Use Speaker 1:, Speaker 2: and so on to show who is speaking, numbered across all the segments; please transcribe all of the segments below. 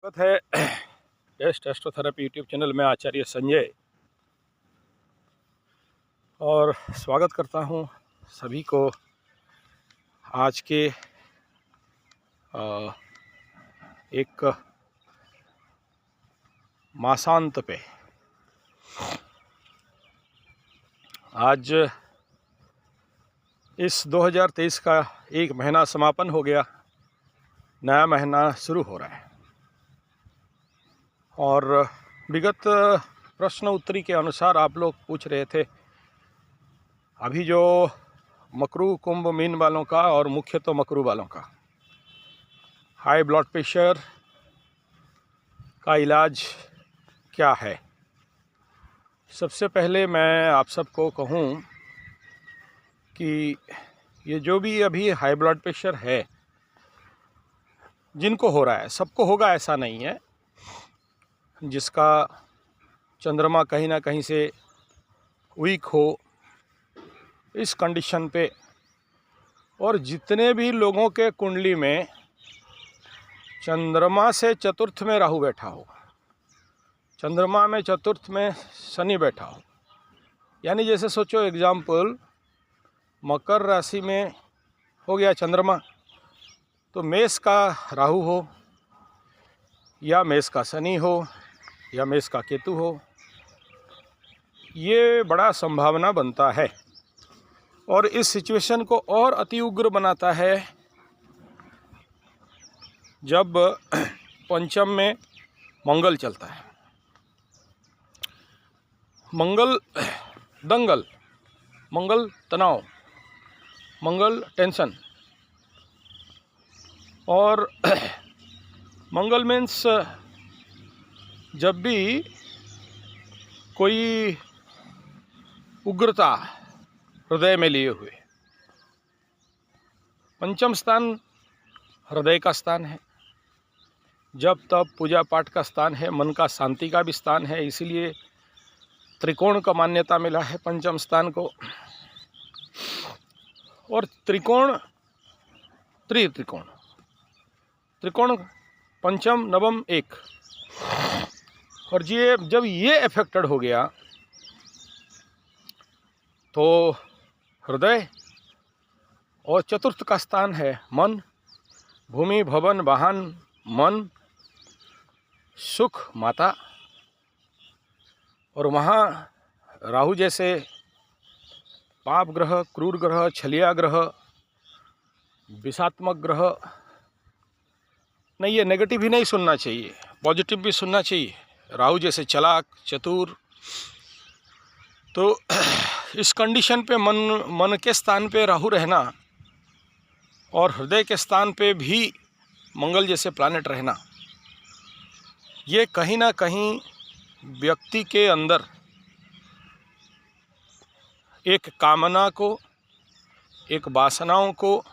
Speaker 1: स्वागत है best एस्ट्रोथेरेपी YouTube channel में आचार्य संजय। और स्वागत करता हूं सभी को आज के एक मासांत पे। आज इस 2023 का एक महीना समापन हो गया, नया महीना शुरू हो रहा है। और विगत प्रश्न उत्तरी के अनुसार आप लोग पूछ रहे थे अभी जो मकरू कुंभ मीन वालों का और मुख्य तो मकरू वालों का हाई ब्लड प्रेशर का इलाज क्या है। सबसे पहले मैं आप सबको कहूँ कि ये जो भी अभी हाई ब्लड प्रेशर है जिनको हो रहा है, सबको होगा ऐसा नहीं है। जिसका चंद्रमा कहीं ना कहीं से वीक हो इस कंडीशन पे, और जितने भी लोगों के कुंडली में चंद्रमा से चतुर्थ में राहु बैठा हो, चंद्रमा में चतुर्थ में शनि बैठा हो, यानी जैसे सोचो एग्जाम्पल मकर राशि में हो गया चंद्रमा, तो मेष का राहु हो या मेष का शनि हो या मेष का केतु हो, ये बड़ा संभावना बनता है। और इस सिचुएशन को और अति उग्र बनाता है जब पंचम में मंगल चलता है। मंगल दंगल, मंगल तनाव, मंगल टेंशन। और मंगल मीन्स जब भी कोई उग्रता हृदय में लिए हुए। पंचम स्थान हृदय का स्थान है, जब तब पूजा पाठ का स्थान है, मन का शांति का भी स्थान है। इसीलिए त्रिकोण का मान्यता मिला है पंचम स्थान को। और त्रिकोण त्रिकोण त्रिकोण पंचम नवम एक। और जब ये अफेक्टेड हो गया तो हृदय और चतुर्थ का स्थान है मन, भूमि भवन वाहन, मन, सुख, माता। और वहाँ राहु जैसे पाप ग्रह, क्रूर ग्रह, छलिया ग्रह, विषात्मक ग्रह नहीं, ये नेगेटिव ही नहीं सुनना चाहिए, पॉजिटिव भी सुनना चाहिए। राहु जैसे चलाक, चतुर। तो इस कंडीशन पे मन के स्थान पे राहु रहना और हृदय के स्थान पे भी मंगल जैसे प्लैनेट रहना, ये कहीं ना कहीं व्यक्ति के अंदर एक कामना को, एक वासनाओं को,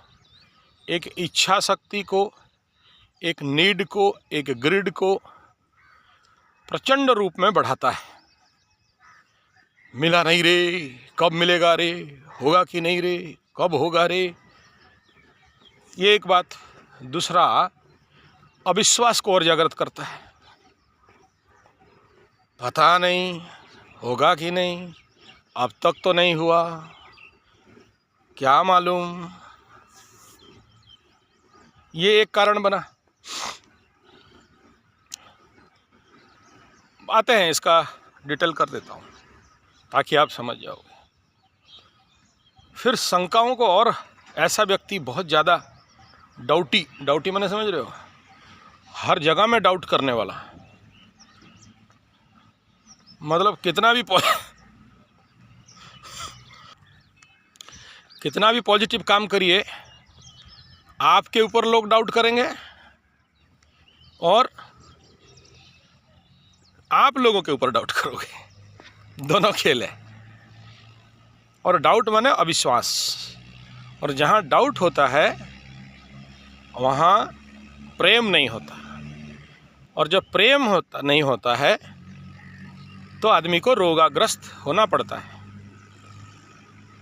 Speaker 1: एक इच्छा शक्ति को, एक नीड को, एक ग्रिड को प्रचंड रूप में बढ़ाता है। मिला नहीं रे, कब मिलेगा रे, होगा कि नहीं रे, कब होगा रे, ये एक बात। दूसरा, अविश्वास को और जागृत करता है। पता नहीं होगा कि नहीं, अब तक तो नहीं हुआ, क्या मालूम, ये एक कारण बना। आते हैं, इसका डिटेल कर देता हूँ ताकि आप समझ जाओगे। फिर शंकाओं को, और ऐसा व्यक्ति बहुत ज़्यादा डाउटी मैंने समझ रहे हो, हर जगह में डाउट करने वाला। मतलब कितना भी पॉजिटिव काम करिए, आपके ऊपर लोग डाउट करेंगे और आप लोगों के ऊपर डाउट करोगे, दोनों खेल है। और डाउट माने अविश्वास। और जहाँ डाउट होता है वहाँ प्रेम नहीं होता, और जब प्रेम नहीं होता है तो आदमी को रोगाग्रस्त होना पड़ता है।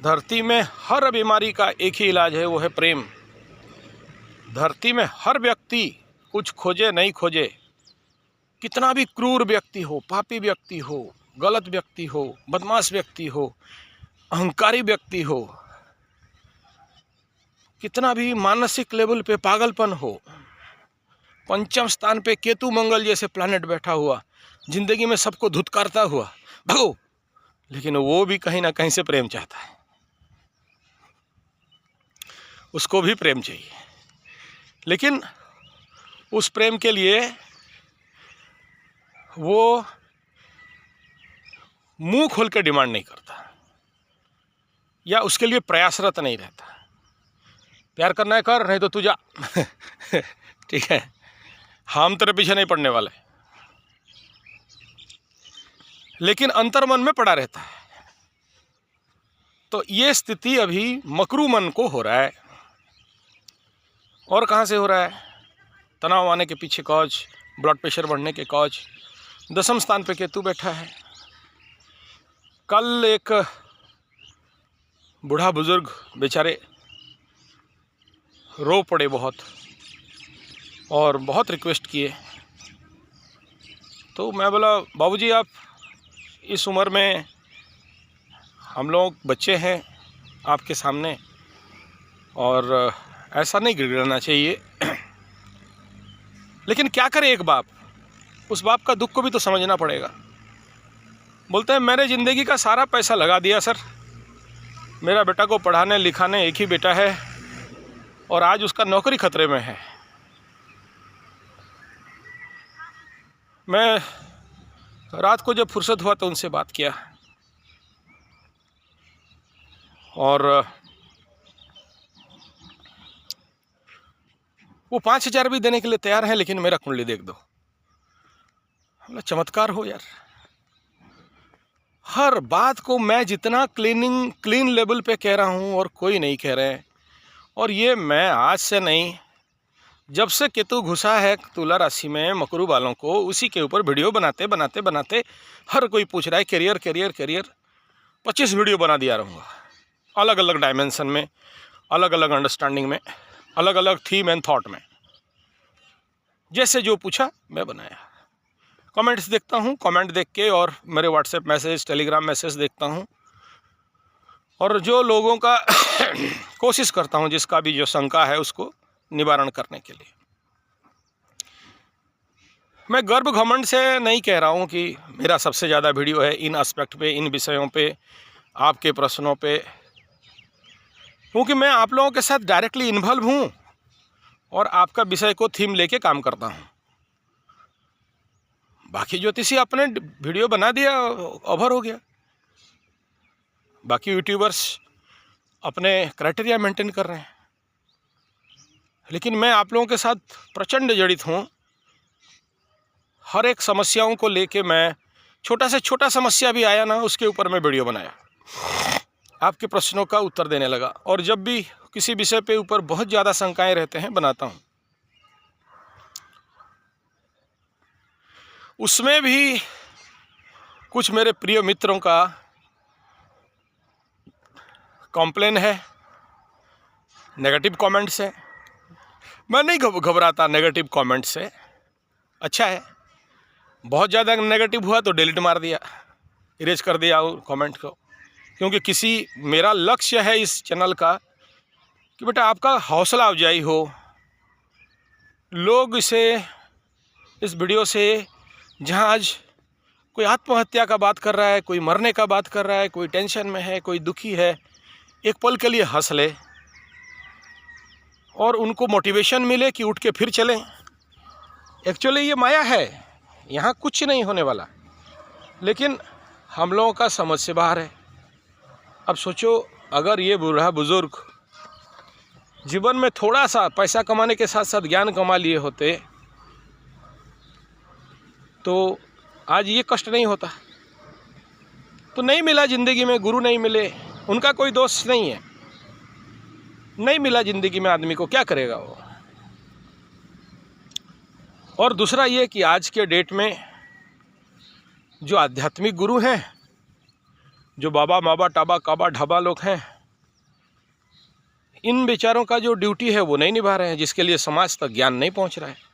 Speaker 1: धरती में हर बीमारी का एक ही इलाज है, वो है प्रेम। धरती में हर व्यक्ति कुछ खोजे नहीं खोजे, कितना भी क्रूर व्यक्ति हो, पापी व्यक्ति हो, गलत व्यक्ति हो, बदमाश व्यक्ति हो, अहंकारी व्यक्ति हो, कितना भी मानसिक लेवल पे पागलपन हो, पंचम स्थान पे केतु मंगल जैसे प्लैनेट बैठा हुआ, जिंदगी में सबको धुतकारता हुआ भगो, लेकिन वो भी कहीं ना कहीं से प्रेम चाहता है, उसको भी प्रेम चाहिए। लेकिन उस प्रेम के लिए वो मुंह खोल के डिमांड नहीं करता या उसके लिए प्रयासरत नहीं रहता। प्यार करना है कर, नहीं तो तू जा ठीक है, हम तेरे पीछे नहीं पड़ने वाले। लेकिन अंतर्मन में पड़ा रहता है। तो ये स्थिति अभी मकरू मन को हो रहा है। और कहाँ से हो रहा है? तनाव आने के पीछे कॉज, ब्लड प्रेशर बढ़ने के कॉज, दसम स्थान पे केतु बैठा है। कल एक बूढ़ा बुजुर्ग बेचारे रो पड़े बहुत और बहुत रिक्वेस्ट किए। तो मैं बोला बाबूजी आप इस उम्र में, हम लोग बच्चे हैं आपके सामने और ऐसा नहीं गिड़गिड़ाना चाहिए। लेकिन क्या करे एक बाप, उस बाप का दुख को भी तो समझना पड़ेगा। बोलते हैं मैंने ज़िंदगी का सारा पैसा लगा दिया सर, मेरा बेटा को पढ़ाने लिखाने, एक ही बेटा है और आज उसका नौकरी खतरे में है। मैं रात को जब फुर्सत हुआ तो उनसे बात किया और वो 5,000 भी देने के लिए तैयार हैं, लेकिन मेरा कुंडली देख दो। मतलब चमत्कार हो यार। हर बात को मैं जितना क्लीन लेवल पे कह रहा हूँ और कोई नहीं कह रहे हैं। और ये मैं आज से नहीं, जब से केतु घुसा है तुला राशि में मकरू वालों को, उसी के ऊपर वीडियो बनाते बनाते बनाते हर कोई पूछ रहा है करियर करियर करियर। 25 वीडियो बना दिया रहूँगा, अलग अलग डायमेंशन में, अलग अलग अंडरस्टैंडिंग में, अलग अलग थीम एंड थॉट में। जैसे जो पूछा मैं बनाया। कमेंट्स देखता हूँ, कमेंट देख के और मेरे व्हाट्सएप मैसेज, टेलीग्राम मैसेज देखता हूँ और जो लोगों का कोशिश करता हूँ, जिसका भी जो शंका है उसको निवारण करने के लिए। मैं गर्व घमंड से नहीं कह रहा हूँ कि मेरा सबसे ज़्यादा वीडियो है इन एस्पेक्ट पे, इन विषयों पे, आपके प्रश्नों पे, क्योंकि मैं आप लोगों के साथ डायरेक्टली इन्वॉल्व हूँ और आपका विषय को थीम लेके काम करता हूँ। बाकी ज्योतिषी अपने वीडियो बना दिया, ओवर हो गया। बाकी यूट्यूबर्स अपने क्राइटेरिया मेंटेन कर रहे हैं, लेकिन मैं आप लोगों के साथ प्रचंड जड़ित हूँ। हर एक समस्याओं को लेके मैं, छोटा से छोटा समस्या भी आया ना, उसके ऊपर मैं वीडियो बनाया, आपके प्रश्नों का उत्तर देने लगा। और जब भी किसी विषय पे ऊपर बहुत ज़्यादा शंकाएं रहते हैं, बनाता हूँ। उसमें भी कुछ मेरे प्रिय मित्रों का कॉम्प्लेन है, नेगेटिव कमेंट्स है। मैं नहीं घबराता नेगेटिव कमेंट से, अच्छा है। बहुत ज़्यादा नेगेटिव हुआ तो डिलीट मार दिया, इरेज कर दिया कमेंट को, क्योंकि किसी, मेरा लक्ष्य है इस चैनल का कि बेटा आपका हौसला अफजाई हो, लोग इस वीडियो से, जहाँ आज कोई आत्महत्या का बात कर रहा है, कोई मरने का बात कर रहा है, कोई टेंशन में है, कोई दुखी है, एक पल के लिए हंस ले और उनको मोटिवेशन मिले कि उठ के फिर चलें। एक्चुअली ये माया है, यहाँ कुछ नहीं होने वाला, लेकिन हम लोगों का समझ से बाहर है। अब सोचो, अगर ये बूढ़ा बुजुर्ग जीवन में थोड़ा सा पैसा कमाने के साथ साथ ज्ञान कमा लिए होते तो आज ये कष्ट नहीं होता। तो नहीं मिला ज़िंदगी में, गुरु नहीं मिले, उनका कोई दोष नहीं है, नहीं मिला ज़िंदगी में आदमी को, क्या करेगा वो। और दूसरा ये कि आज के डेट में जो आध्यात्मिक गुरु हैं, जो बाबा माबा टाबा काबा ढाबा लोग हैं, इन बेचारों का जो ड्यूटी है वो नहीं निभा रहे हैं, जिसके लिए समाज तक ज्ञान नहीं पहुंच रहा है।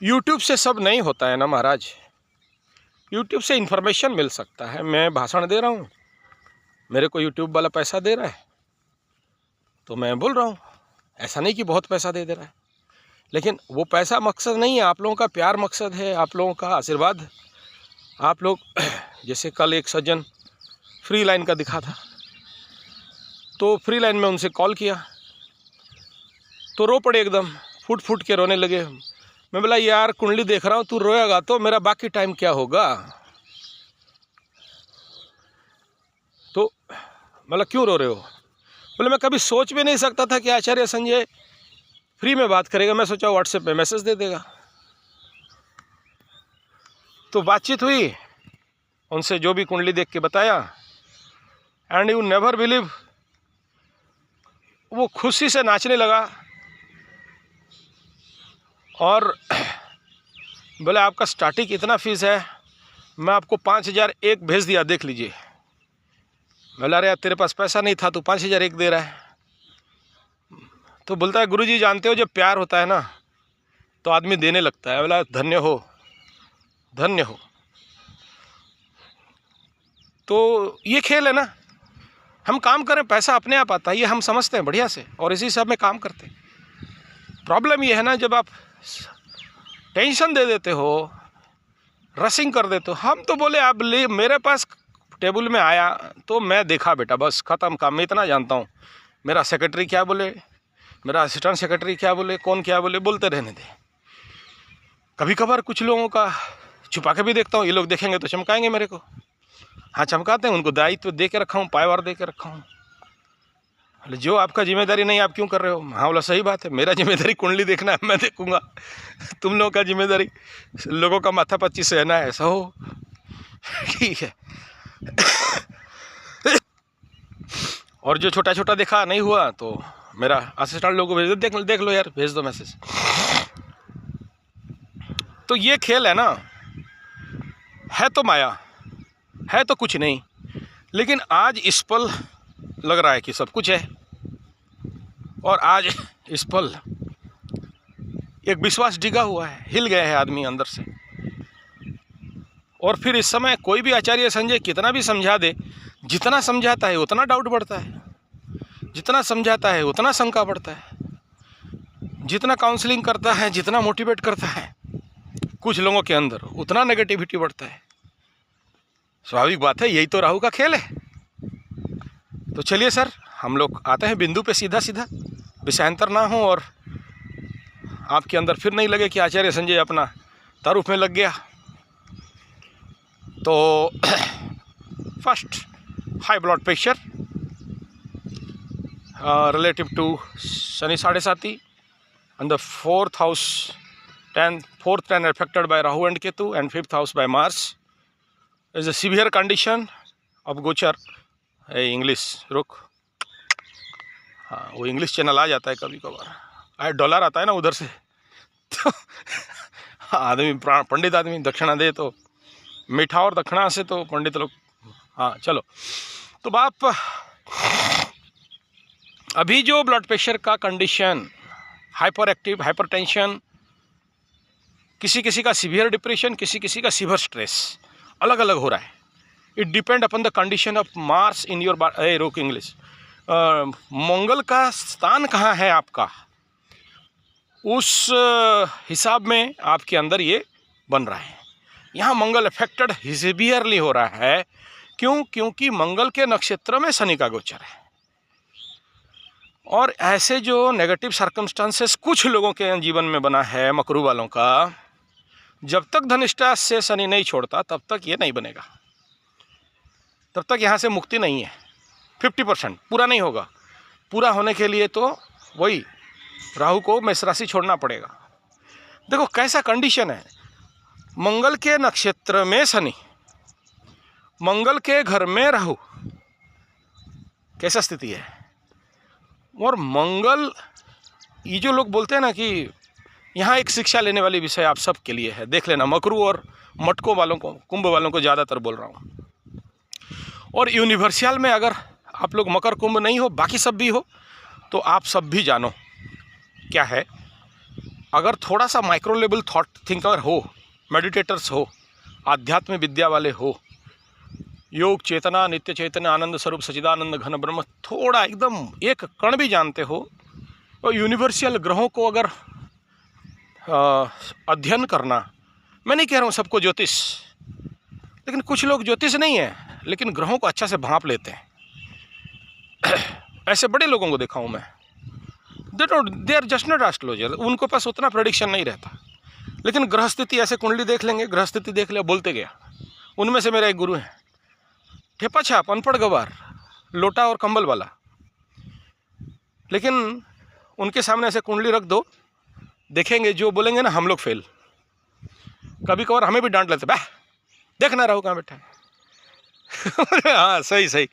Speaker 1: यूट्यूब से सब नहीं होता है ना महाराज। यूट्यूब से इन्फॉर्मेशन मिल सकता है। मैं भाषण दे रहा हूँ, मेरे को यूट्यूब वाला पैसा दे रहा है तो मैं बोल रहा हूँ। ऐसा नहीं कि बहुत पैसा दे रहा है, लेकिन वो पैसा मकसद नहीं है। आप लोगों का प्यार मकसद है, आप लोगों का आशीर्वाद। आप लोग जैसे कल एक सज्जन फ्री लाइन का दिखा था, तो फ्री लाइन में उनसे कॉल किया तो रो पड़े, एकदम फूट फूट के रोने लगे। मैं बोला यार कुंडली देख रहा हूँ, तू रोएगा तो मेरा बाकी टाइम क्या होगा। तो मतलब क्यों रो रहे हो? बोले मैं कभी सोच भी नहीं सकता था कि आचार्य संजय फ्री में बात करेगा। मैं सोचा व्हाट्सएप पे मैसेज दे देगा। तो बातचीत हुई उनसे, जो भी कुंडली देख के बताया, एंड यू नेवर बिलीव, वो खुशी से नाचने लगा और बोले आपका स्टार्टिंग इतना फीस है, मैं आपको 5,001 भेज दिया, देख लीजिए। बोला अरे यार तेरे पास पैसा नहीं था, तू 5,001 दे रहा है। तो बोलता है गुरुजी जानते हो जब प्यार होता है ना तो आदमी देने लगता है। बोला धन्य हो, धन्य हो। तो ये खेल है ना, हम काम करें पैसा अपने आप आता है, ये हम समझते हैं बढ़िया से और इसी सब में काम करते हैं। प्रॉब्लम ये है ना, जब आप टेंशन दे देते हो, रसिंग कर देते हो। हम तो बोले आप मेरे पास टेबल में आया तो मैं देखा बेटा, बस ख़त्म काम। मैं इतना जानता हूँ मेरा सेक्रेटरी क्या बोले, मेरा असिस्टेंट सेक्रेटरी क्या बोले, कौन क्या बोले, बोलते रहने दे। कभी कभार कुछ लोगों का छुपा के भी देखता हूँ, ये लोग देखेंगे तो चमकाएंगे मेरे को। हाँ चमकाते हैं, उनको दायित्व दे के रखा हूँ, पायवार दे के रखा हूँ। जो आपका जिम्मेदारी नहीं आप क्यों कर रहे हो? हाँ बोला सही बात है, मेरा जिम्मेदारी कुंडली देखना है, मैं देखूंगा। तुम लोगों का जिम्मेदारी लोगों का माथा पच्ची सहना है, ऐसा हो ठीक है। और जो छोटा छोटा देखा नहीं हुआ तो मेरा असिस्टेंट लोगों को भेज दो, देख लो यार, भेज दो मैसेज। तो ये खेल है ना, है तो माया, है तो कुछ नहीं, लेकिन आज इस पल लग रहा है कि सब कुछ है। और आज इस पल एक विश्वास डिगा हुआ है, हिल गया है आदमी अंदर से। और फिर इस समय कोई भी आचार्य संजय कितना भी समझा दे, जितना समझाता है उतना डाउट बढ़ता है, जितना समझाता है उतना शंका बढ़ता है, जितना काउंसलिंग करता है, जितना मोटिवेट करता है कुछ लोगों के अंदर, उतना नेगेटिविटी बढ़ता है। स्वाभाविक बात है, यही तो राहु का खेल है। तो चलिए सर, हम लोग आते हैं बिंदु पे सीधा सीधा, विषयांतर ना हो और आपके अंदर फिर नहीं लगे कि आचार्य संजय अपना तारुफ में लग गया। तो first, high blood pressure relative to Shani 7.5 and the fourth house, fourth and affected by Rahu and Ketu, and fifth house by Mars, is a severe condition of गोचर। इंग्लिश रुक, हाँ वो इंग्लिश चैनल आ जाता है कभी कभार, डॉलर आता है ना उधर से, तो आदमी पंडित आदमी दक्षिणा दे तो मीठा और दक्षिणा से तो पंडित लोग, हाँ चलो। तो बाप अभी जो ब्लड प्रेशर का कंडीशन, हाइपर एक्टिव, हाइपरटेंशन, किसी किसी का सीवियर डिप्रेशन, किसी किसी का सीवियर स्ट्रेस, अलग अलग हो रहा है। It depend upon the condition of Mars in your body. रोक इंग्लिश, मंगल का स्थान कहाँ है आपका, उस हिसाब में आपके अंदर ये बन रहा है। यहाँ मंगल अफेक्टेड सीवियरली हो रहा है। क्यों? क्योंकि मंगल के नक्षत्र में शनि का गोचर है। और ऐसे जो नेगेटिव सर्कमस्टांसेस कुछ लोगों के जीवन में बना है, मकरू वालों का, जब तक धनिष्ठा से शनि नहीं छोड़ता तब तक ये नहीं बनेगा, तब तक यहाँ से मुक्ति नहीं है। 50% पूरा नहीं होगा। पूरा होने के लिए तो वही राहु को मेष राशि छोड़ना पड़ेगा। देखो कैसा कंडीशन है, मंगल के नक्षत्र में शनि, मंगल के घर में राहु, कैसा स्थिति है। और मंगल, ये जो लोग बोलते हैं ना कि यहाँ एक शिक्षा लेने वाली विषय आप सब के लिए है, देख लेना। मकरू और मटकों वालों को, कुंभ वालों को ज़्यादातर बोल रहा हूँ। और यूनिवर्सल में अगर आप लोग मकर कुंभ नहीं हो, बाकी सब भी हो, तो आप सब भी जानो क्या है। अगर थोड़ा सा माइक्रो लेवल थॉट थिंकर हो, मेडिटेटर्स हो, आध्यात्म विद्या वाले हो, योग चेतना नित्य चैतन्य आनंद स्वरूप सचिदानंद घन ब्रह्म थोड़ा एकदम एक कण भी जानते हो, और यूनिवर्सल ग्रहों को अगर अध्ययन करना, मैं नहीं कह रहा हूँ सबको ज्योतिष, लेकिन कुछ लोग ज्योतिष नहीं है लेकिन ग्रहों को अच्छा से भांप लेते हैं। ऐसे बड़े लोगों को देखा हूँ मैं, they are just not astrologer, उनको पास उतना प्रेडिक्शन नहीं रहता, लेकिन ग्रह स्थिति ऐसे कुंडली देख लेंगे, ग्रह स्थिति देख लिया, बोलते गया। उनमें से मेरा एक गुरु है, ठेपा छाप, अनपढ़ गवार, लोटा और कंबल वाला, लेकिन उनके सामने ऐसे कुंडली रख दो, देखेंगे जो बोलेंगे ना, हम लोग फेल। कभी कभार हमें भी डांट लेते, बह देखना रहो कहाँ बैठा है। हाँ सही सही,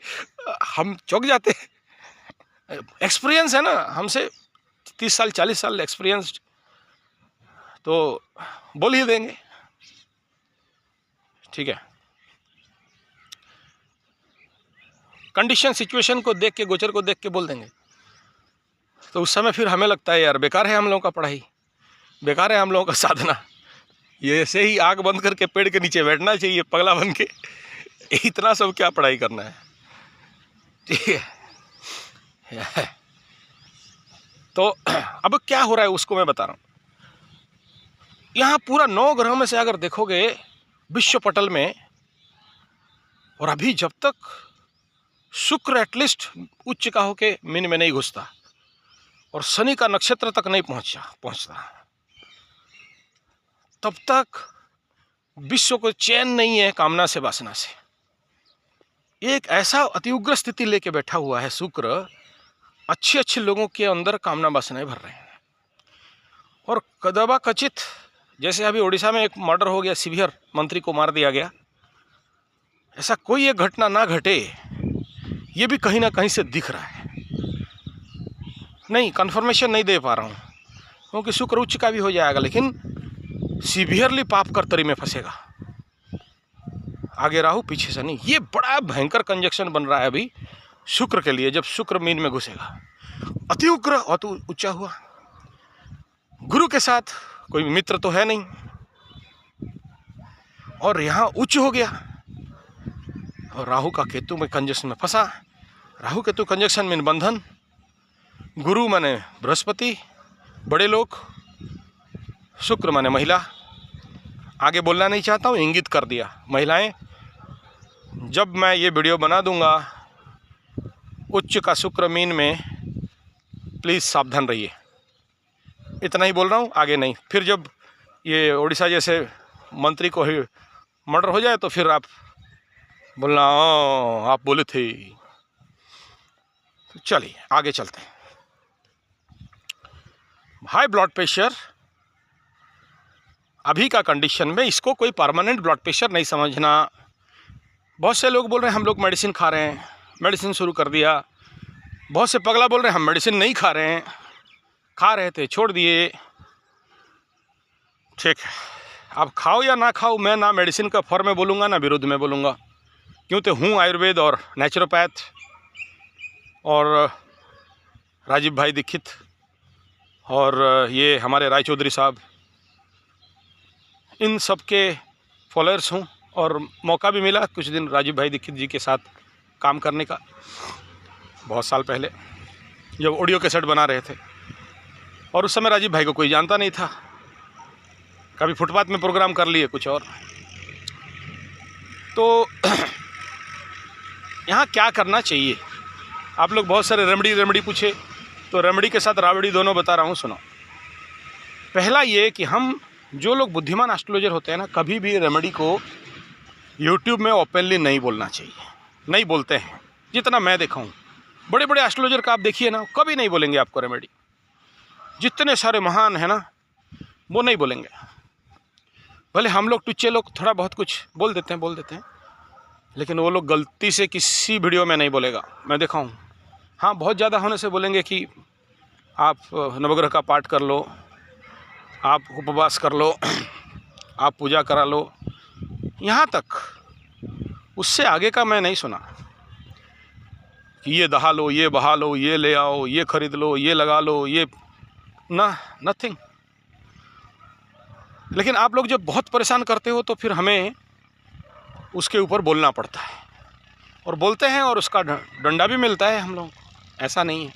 Speaker 1: हम चौंक जाते हैं। एक्सपीरियंस है ना, हमसे 30 साल 40 साल एक्सपीरियंस, तो बोल ही देंगे। ठीक है, कंडीशन सिचुएशन को देख के, गोचर को देख के बोल देंगे, तो उस समय फिर हमें लगता है यार बेकार है हम लोगों का पढ़ाई, बेकार है हम लोगों का साधना, ये ऐसे ही आँख बंद करके पेड़ के नीचे बैठना चाहिए पगला बन के, इतना सब क्या पढ़ाई करना है। ठीक है, तो अब क्या हो रहा है उसको मैं बता रहा हूँ। यहाँ पूरा 9 ग्रहों में से अगर देखोगे विश्व पटल में, और अभी जब तक शुक्र एटलीस्ट उच्च का होके मीन में नहीं घुसता और शनि का नक्षत्र तक नहीं पहुंचता, तब तक विश्व को चैन नहीं है कामना से वासना से। एक ऐसा अति उग्र स्थिति लेके बैठा हुआ है शुक्र, अच्छे अच्छे लोगों के अंदर कामना वासनाएं भर रहे हैं। और कदबा कचित, जैसे अभी उड़ीसा में एक मर्डर हो गया, सीवियर मंत्री को मार दिया गया, ऐसा कोई एक घटना ना घटे, ये भी कहीं ना कहीं से दिख रहा है। नहीं, कन्फर्मेशन नहीं दे पा रहा हूँ, क्योंकि शुक्र उच्च का भी हो जाएगा, लेकिन सीवियरली पाप कर्तरी में फंसेगा। आगे राहु पीछे शनि, ये बड़ा भयंकर कंजक्शन बन रहा है अभी शुक्र के लिए। जब शुक्र मीन में घुसेगा, अति उग्र अति ऊंचा हुआ, गुरु के साथ कोई मित्र तो है नहीं, और यहाँ उच्च हो गया, और राहु का केतु में कंजक्शन में फंसा। राहु केतु कंजक्शन में बंधन, गुरु माने बृहस्पति, बड़े लोग, शुक्र माने महिला। आगे बोलना नहीं चाहता हूँ, इंगित कर दिया। महिलाएं, जब मैं ये वीडियो बना दूंगा उच्च का शुक्र मीन में, प्लीज़ सावधान रहिए। इतना ही बोल रहा हूँ, आगे नहीं। फिर जब ये उड़ीसा जैसे मंत्री को ही मर्डर हो जाए तो फिर आप बोलना आप बोले थे। तो चलिए आगे चलते हैं। हाई ब्लड प्रेशर अभी का कंडीशन में, इसको कोई परमानेंट ब्लड प्रेशर नहीं समझना। बहुत से लोग बोल रहे हैं हम लोग मेडिसिन खा रहे हैं, मेडिसिन शुरू कर दिया। बहुत से पगला बोल रहे हैं हम मेडिसिन नहीं खा रहे हैं, खा रहे थे छोड़ दिए। ठीक है, अब खाओ या ना खाओ, मैं ना मेडिसिन का फॉर्म में बोलूँगा ना विरुद्ध में बोलूँगा, क्यों तो हूँ आयुर्वेद और नेचुरोपैथ, और राजीव भाई दीक्षित और ये हमारे राय चौधरी साहब, इन सब के फॉलोअर्स हूँ। और मौका भी मिला कुछ दिन राजीव भाई दीक्षित जी के साथ काम करने का, बहुत साल पहले जब ऑडियो कैसेट बना रहे थे। और उस समय राजीव भाई को कोई जानता नहीं था, कभी फुटपाथ में प्रोग्राम कर लिए कुछ और। तो यहाँ क्या करना चाहिए, आप लोग बहुत सारे रेमेडी पूछे, तो रेमेडी के साथ रावड़ी दोनों बता रहा हूँ, सुनो। पहला ये कि हम जो लोग बुद्धिमान एस्ट्रोलॉजर होते हैं ना, कभी भी रेमेडी को यूट्यूब में ओपनली नहीं बोलना चाहिए। नहीं बोलते हैं, जितना मैं देखा हूँ बड़े बड़े एस्ट्रोलॉजर का आप देखिए ना, कभी नहीं बोलेंगे आपको रेमेडी। जितने सारे महान हैं ना, वो नहीं बोलेंगे। भले हम लोग टुच्चे लोग थोड़ा बहुत कुछ बोल देते हैं, लेकिन वो लोग गलती से किसी वीडियो में नहीं बोलेगा, मैं देखा हूँ। हाँ, बहुत ज़्यादा होने से बोलेंगे कि आप नवग्रह का पाठ कर लो, आप उपवास कर लो, आप पूजा करा लो, यहाँ तक। उससे आगे का मैं नहीं सुना कि ये दहा लो, ये बहा लो, ये ले आओ, ये खरीद लो, ये लगा लो, ये ना, नथिंग। लेकिन आप लोग जब बहुत परेशान करते हो तो फिर हमें उसके ऊपर बोलना पड़ता है, और बोलते हैं और उसका डंडा भी मिलता है हम लोग को, ऐसा नहीं है,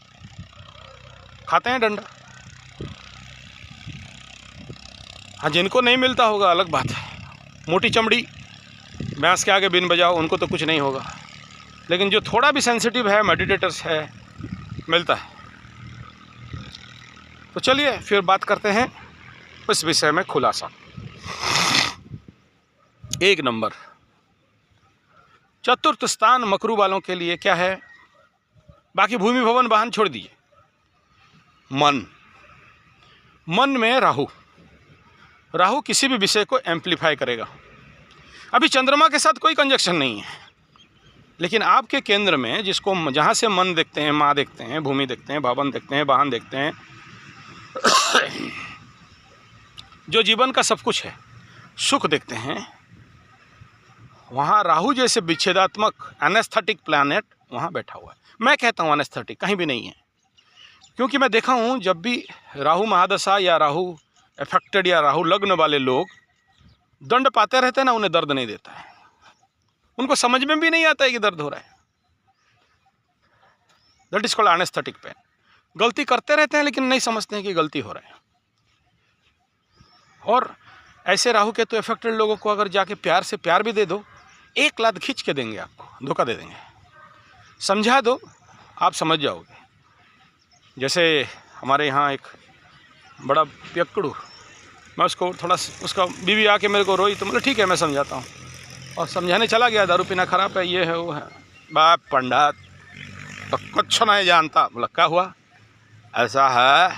Speaker 1: खाते हैं डंडा। हाँ, जिनको नहीं मिलता होगा अलग बात है, मोटी चमड़ी भैंस के आगे बीन बजाओ, उनको तो कुछ नहीं होगा, लेकिन जो थोड़ा भी सेंसिटिव है, मेडिटेटर्स है, मिलता है। तो चलिए फिर बात करते हैं इस विषय में खुलासा। 1 नंबर, चतुर्थ स्थान मकरू वालों के लिए क्या है? बाकी भूमि भवन वाहन छोड़ दीजिए, मन में राहु किसी भी विषय को एम्प्लीफाई करेगा। अभी चंद्रमा के साथ कोई कंजक्शन नहीं है, लेकिन आपके केंद्र में जिसको जहाँ से मन देखते हैं, माँ देखते हैं, भूमि देखते हैं, भवन देखते हैं, वाहन देखते हैं, जो जीवन का सब कुछ है, सुख देखते हैं, वहाँ राहु जैसे विच्छेदात्मक एनेस्थेटिक प्लैनेट वहाँ बैठा हुआ है। मैं कहता हूँ एनेस्थेटिक कहीं भी नहीं है, क्योंकि मैं देखा हूँ जब भी राहु महादशा या राहु एफेक्टेड या राहु लग्न वाले लोग दंड पाते रहते हैं ना, उन्हें दर्द नहीं देता है, उनको समझ में भी नहीं आता है कि दर्द हो रहा है। That is called anaesthetic pain. गलती करते रहते हैं लेकिन नहीं समझते हैं कि गलती हो रहा है। और ऐसे राहु केतु एफेक्टेड लोगों को अगर जाके प्यार से प्यार भी दे दो, एक लात खींच के देंगे, आपको धोखा दे देंगे। समझा दो, आप समझ जाओगे। जैसे हमारे यहाँ एक बड़ा पियक्कड़ू, मैं उसको थोड़ा, उसका बीवी आके मेरे को रोई तो मतलब ठीक है मैं समझाता हूँ, और समझाने चला गया, दारू पीना खराब है, ये है वो है। बाप पंडित तो कुछ नहीं जानता। बोला क्या हुआ? ऐसा है,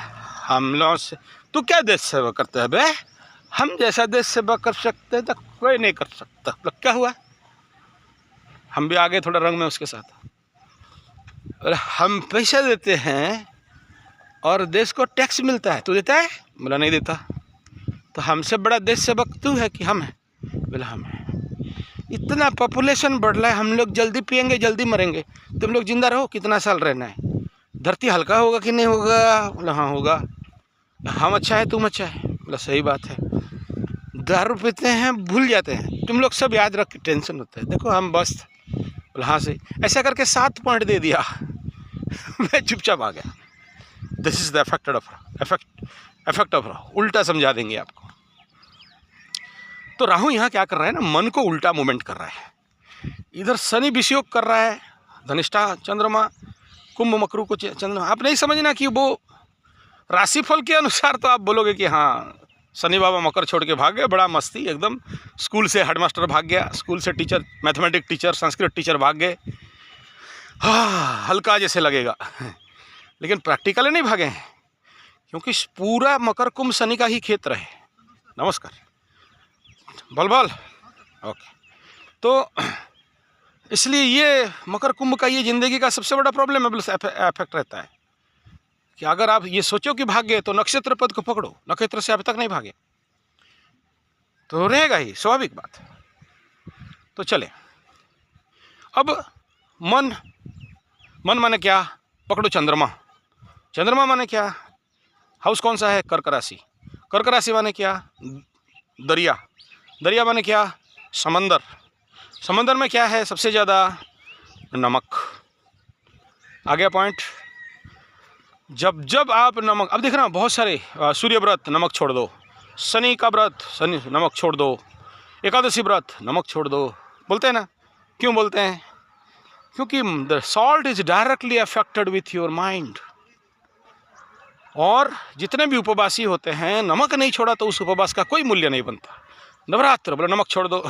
Speaker 1: हम लोग से तू क्या देश सेवा करते है बे? हम जैसा देश सेवा कर सकते तो कोई नहीं कर सकता। बोला क्या हुआ? हम भी आगे थोड़ा रंग में उसके साथ। अरे हम पैसा देते हैं और देश को टैक्स मिलता है, तू देता है? बोला नहीं देता। तो हमसे बड़ा देश सेवक तू है कि हम है? बोला हम है। इतना पॉपुलेशन बढ़ रहा है, हम लोग जल्दी पिएंगे जल्दी मरेंगे, तुम लोग जिंदा रहो, कितना साल रहना है? धरती हल्का होगा कि नहीं होगा? बोला हाँ होगा। हम अच्छा है तुम अच्छा है? बोला सही बात है। दारू पीते हैं भूल जाते हैं, तुम लोग सब याद रख के टेंशन होता है, देखो हम बस। बोला हाँ सही। ऐसा करके 7 पॉइंट दे दिया। मैं चुपचाप आ गया। This is the effect of Rahu. उल्टा समझा देंगे आपको। तो राहु यहाँ क्या कर रहा है ना, मन को उल्टा मूवमेंट कर रहा है। इधर शनि विषयोग कर रहा है, धनिष्ठा चंद्रमा, कुंभ मकरू को चंद्रमा। आप नहीं समझना कि वो राशिफल के अनुसार, तो आप बोलोगे कि हाँ शनि बाबा मकर छोड़ के भाग गए, बड़ा मस्ती एकदम। स्कूल से हेडमास्टर भाग गया, स्कूल से teacher, mathematics teacher, Sanskrit teacher भाग गए, हाँ हल्का जैसे लगेगा। लेकिन प्रैक्टिकली नहीं भागे हैं, क्योंकि पूरा मकर कुंभ शनि का ही क्षेत्र है। नमस्कार बल ओके। तो इसलिए ये मकर कुंभ का ये ज़िंदगी का सबसे बड़ा प्रॉब्लम है, इफेक्ट रहता है कि अगर आप ये सोचो कि भाग गए तो नक्षत्र पद को पकड़ो, नक्षत्र से अभी तक नहीं भागे तो रहेगा ही, स्वाभाविक बात। तो चले अब मन माने क्या? पकड़ो चंद्रमा। चंद्रमा माने क्या? हाउस कौन सा है? कर्क राशि। कर्क राशि माने क्या? दरिया माने क्या? समंदर। समंदर में क्या है सबसे ज़्यादा? नमक। आ गया पॉइंट। जब आप नमक, अब देख रहे हो बहुत सारे सूर्य व्रत नमक छोड़ दो, शनि का व्रत शनि नमक छोड़ दो, एकादशी व्रत नमक छोड़ दो, बोलते हैं ना। क्यों बोलते हैं? क्योंकि the salt is directly affected with your mind. और जितने भी उपवासी होते हैं, नमक नहीं छोड़ा तो उस उपवास का कोई मूल्य नहीं बनता। नवरात्र बोले नमक छोड़ दो।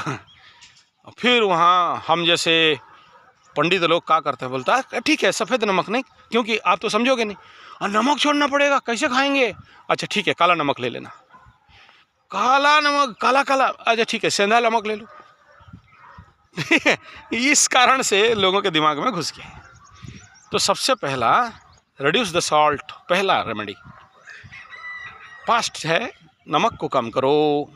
Speaker 1: फिर वहाँ हम जैसे पंडित लोग क्या करते हैं, बोलता है ठीक है सफ़ेद नमक नहीं, क्योंकि आप तो समझोगे नहीं, और नमक छोड़ना पड़ेगा, कैसे खाएंगे? अच्छा ठीक है काला नमक ले लेना। काला नमक, काला अच्छा ठीक है सेंधा नमक ले लो। इस कारण से लोगों के दिमाग में घुस गए। तो सबसे पहला रिड्यूस द सॉल्ट, पहला रेमेडी। फास्ट है नमक को कम करो।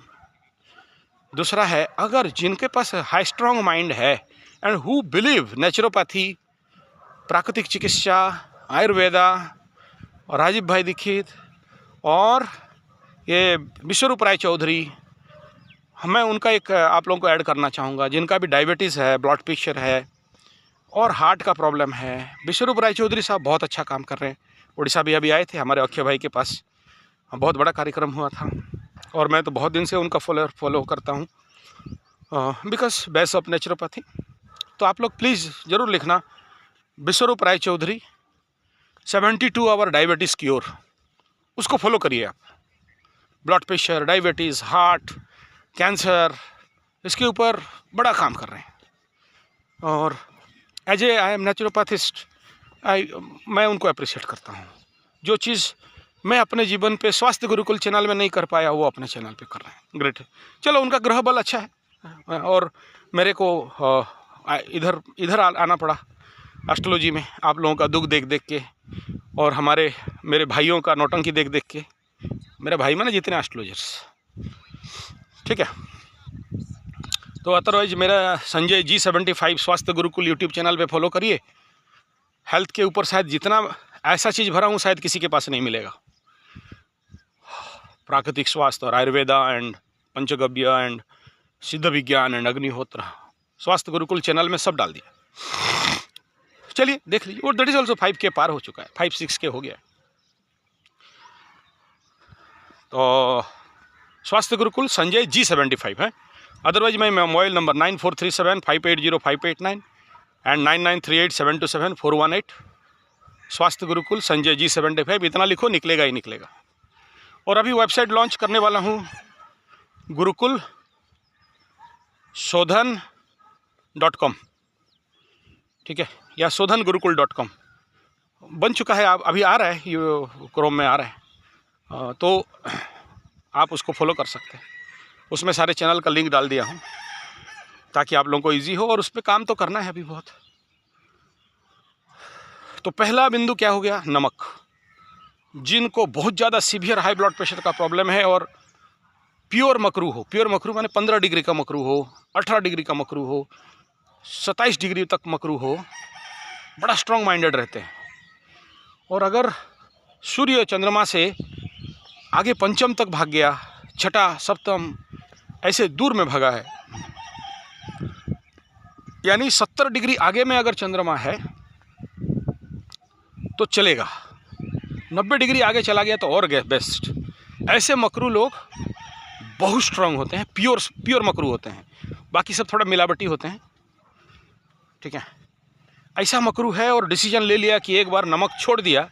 Speaker 1: दूसरा है, अगर जिनके पास हाई स्ट्रॉन्ग माइंड है एंड हु बिलीव नेचुरोपैथी, प्राकृतिक चिकित्सा, आयुर्वेदा, और राजीव भाई दीक्षित और ये विश्वरूप राय चौधरी, मैं उनका एक आप लोगों को ऐड करना चाहूँगा, जिनका भी डायबिटीज़ है, ब्लड प्रेशर है और हार्ट का प्रॉब्लम है। विश्वरूप रायचौधरी साहब बहुत अच्छा काम कर रहे हैं। उड़ीसा भी अभी आए थे हमारे अक्षय भाई के पास, बहुत बड़ा कार्यक्रम हुआ था और मैं तो बहुत दिन से उनका फॉलो करता हूँ बिकॉज बेस्ट ऑफ नेचुरोपैथी। तो आप लोग प्लीज़ ज़रूर लिखना विश्वरूप रायचौधरी 72 आवर डायबिटीज़ क्योर, उसको फॉलो करिए आप। Blood pressure, diabetes, heart, cancer, इसके ऊपर बड़ा काम कर रहे हैं और एज ए आई एम नेचुरोपैथिस्ट मैं उनको अप्रिशिएट करता हूँ। जो चीज़ मैं अपने जीवन पे स्वास्थ्य गुरुकुल चैनल में नहीं कर पाया वो अपने चैनल पे कर रहे हैं। ग्रेट है। चलो, उनका ग्रह बल अच्छा है और मेरे को इधर आना पड़ा एस्ट्रोलॉजी में, आप लोगों का दुख देख देख के और मेरे भाइयों का नौटंकी देख देख के। मेरे भाई में ना जितने एस्ट्रोलॉजर्स, ठीक है। तो अदरवाइज मेरा संजय G75 स्वास्थ्य गुरुकुल यूट्यूब चैनल पे फॉलो करिए। हेल्थ के ऊपर शायद जितना ऐसा चीज़ भरा हूँ शायद किसी के पास नहीं मिलेगा। प्राकृतिक स्वास्थ्य और आयुर्वेदा एंड पंचगव्य एंड सिद्ध विज्ञान एंड अग्निहोत्र, स्वास्थ्य गुरुकुल चैनल में सब डाल दिया। चलिए देख लीजिए। और दैट इज ऑल्सो 5K पार हो चुका है, 5-6K हो गया। तो स्वास्थ्य गुरुकुल संजय G75 है। अदरवाइज मैं मोबाइल नंबर 9437580589 एंड 9938727418। स्वास्थ्य गुरुकुल संजय G75 इतना लिखो, निकलेगा ही निकलेगा। और अभी वेबसाइट लॉन्च करने वाला हूँ गुरुकुल शोधन.com, ठीक है, या शोधनगुरुकुल.com बन चुका है। आप अभी आ रहा है, ये क्रोम में आ रहा है, तो आप उसको फॉलो कर सकते हैं। उसमें सारे चैनल का लिंक डाल दिया हूँ ताकि आप लोगों को इजी हो और उस पर काम तो करना है अभी बहुत। तो पहला बिंदु क्या हो गया? नमक। जिनको बहुत ज़्यादा सीवियर हाई ब्लड प्रेशर का प्रॉब्लम है और प्योर मकरू हो, प्योर मकरू माने 15 डिग्री का मकरू हो, 18 डिग्री का मकरू हो, 27 डिग्री तक मकरू हो, बड़ा स्ट्रॉन्ग माइंडेड रहते हैं। और अगर सूर्य चंद्रमा से आगे पंचम तक भाग गया, छठा सप्तम ऐसे दूर में भागा है, यानी 70 डिग्री आगे में अगर चंद्रमा है तो चलेगा, 90 डिग्री आगे चला गया तो और बेस्ट। ऐसे मकरू लोग बहुत स्ट्रांग होते हैं, प्योर मकरू होते हैं। बाकी सब थोड़ा मिलावटी होते हैं, ठीक है। ऐसा मकरू है और डिसीजन ले लिया कि एक बार नमक छोड़ दिया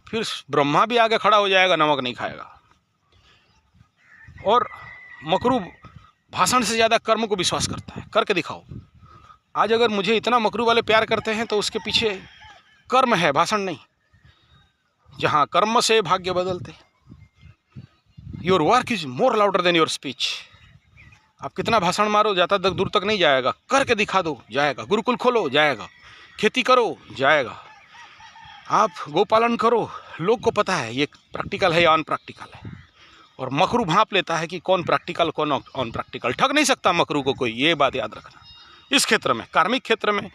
Speaker 1: फिर ब्रह्मा भी आगे खड़ा हो जाएगा, नमक नहीं खाएगा। और मकरू भाषण से ज़्यादा कर्म को विश्वास करता है। करके दिखाओ। आज अगर मुझे इतना मकरू वाले प्यार करते हैं तो उसके पीछे कर्म है, भाषण नहीं। जहाँ कर्म से भाग्य बदलते। Your work is more louder than your speech. आप कितना भाषण मारो, ज़्यादा तक दूर तक नहीं जाएगा। करके दिखा दो, जाएगा। गुरुकुल खोलो, जाएगा। खेती करो, जाएगा। आप गोपालन करो, लोग को पता है ये प्रैक्टिकल है या अनप्रैक्टिकल है। और मकरू भांप लेता है कि कौन प्रैक्टिकल कौन अनप्रैक्टिकल। ठग नहीं सकता मकरू को कोई, ये बात याद रखना। इस क्षेत्र में, कार्मिक क्षेत्र में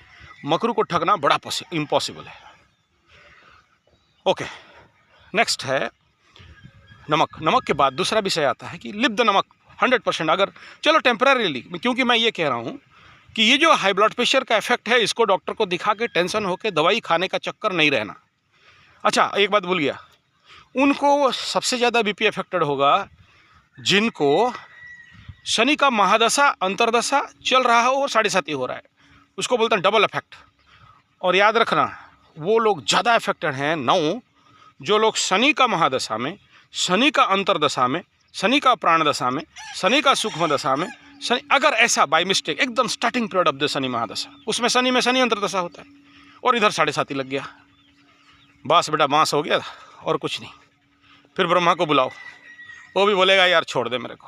Speaker 1: मकरू को ठगना बड़ा इम्पॉसिबल है। ओके, नेक्स्ट है नमक। नमक के बाद दूसरा विषय आता है कि लिप द नमक 100%। अगर चलो टेम्पररीली, क्योंकि मैं ये कह रहा हूँ कि ये जो हाई ब्लड प्रेशर का इफेक्ट है, इसको डॉक्टर को दिखा के टेंशन होकर दवाई खाने का चक्कर नहीं रहना। अच्छा, एक बात भूल गया, उनको सबसे ज़्यादा बीपी अफेक्टेड होगा जिनको शनि का महादशा अंतरदशा चल रहा हो और 7.5 हो रहा है, उसको बोलते हैं डबल इफेक्ट। और याद रखना, वो लोग ज़्यादा अफेक्टेड हैं 9 जो लोग शनि का महादशा में, शनि का अंतरदशा में, शनि का प्राण दशा में, शनि का सूक्ष्म दशा में, शनि अगर ऐसा बाय मिस्टेक एकदम starting period of the Shani mahadasha, उसमें शनि में शनि अंतरदशा होता है और इधर 7.5 लग गया, बस बेटा बांस हो गया और कुछ नहीं। फिर ब्रह्मा को बुलाओ, वो भी बोलेगा यार छोड़ दे मेरे को,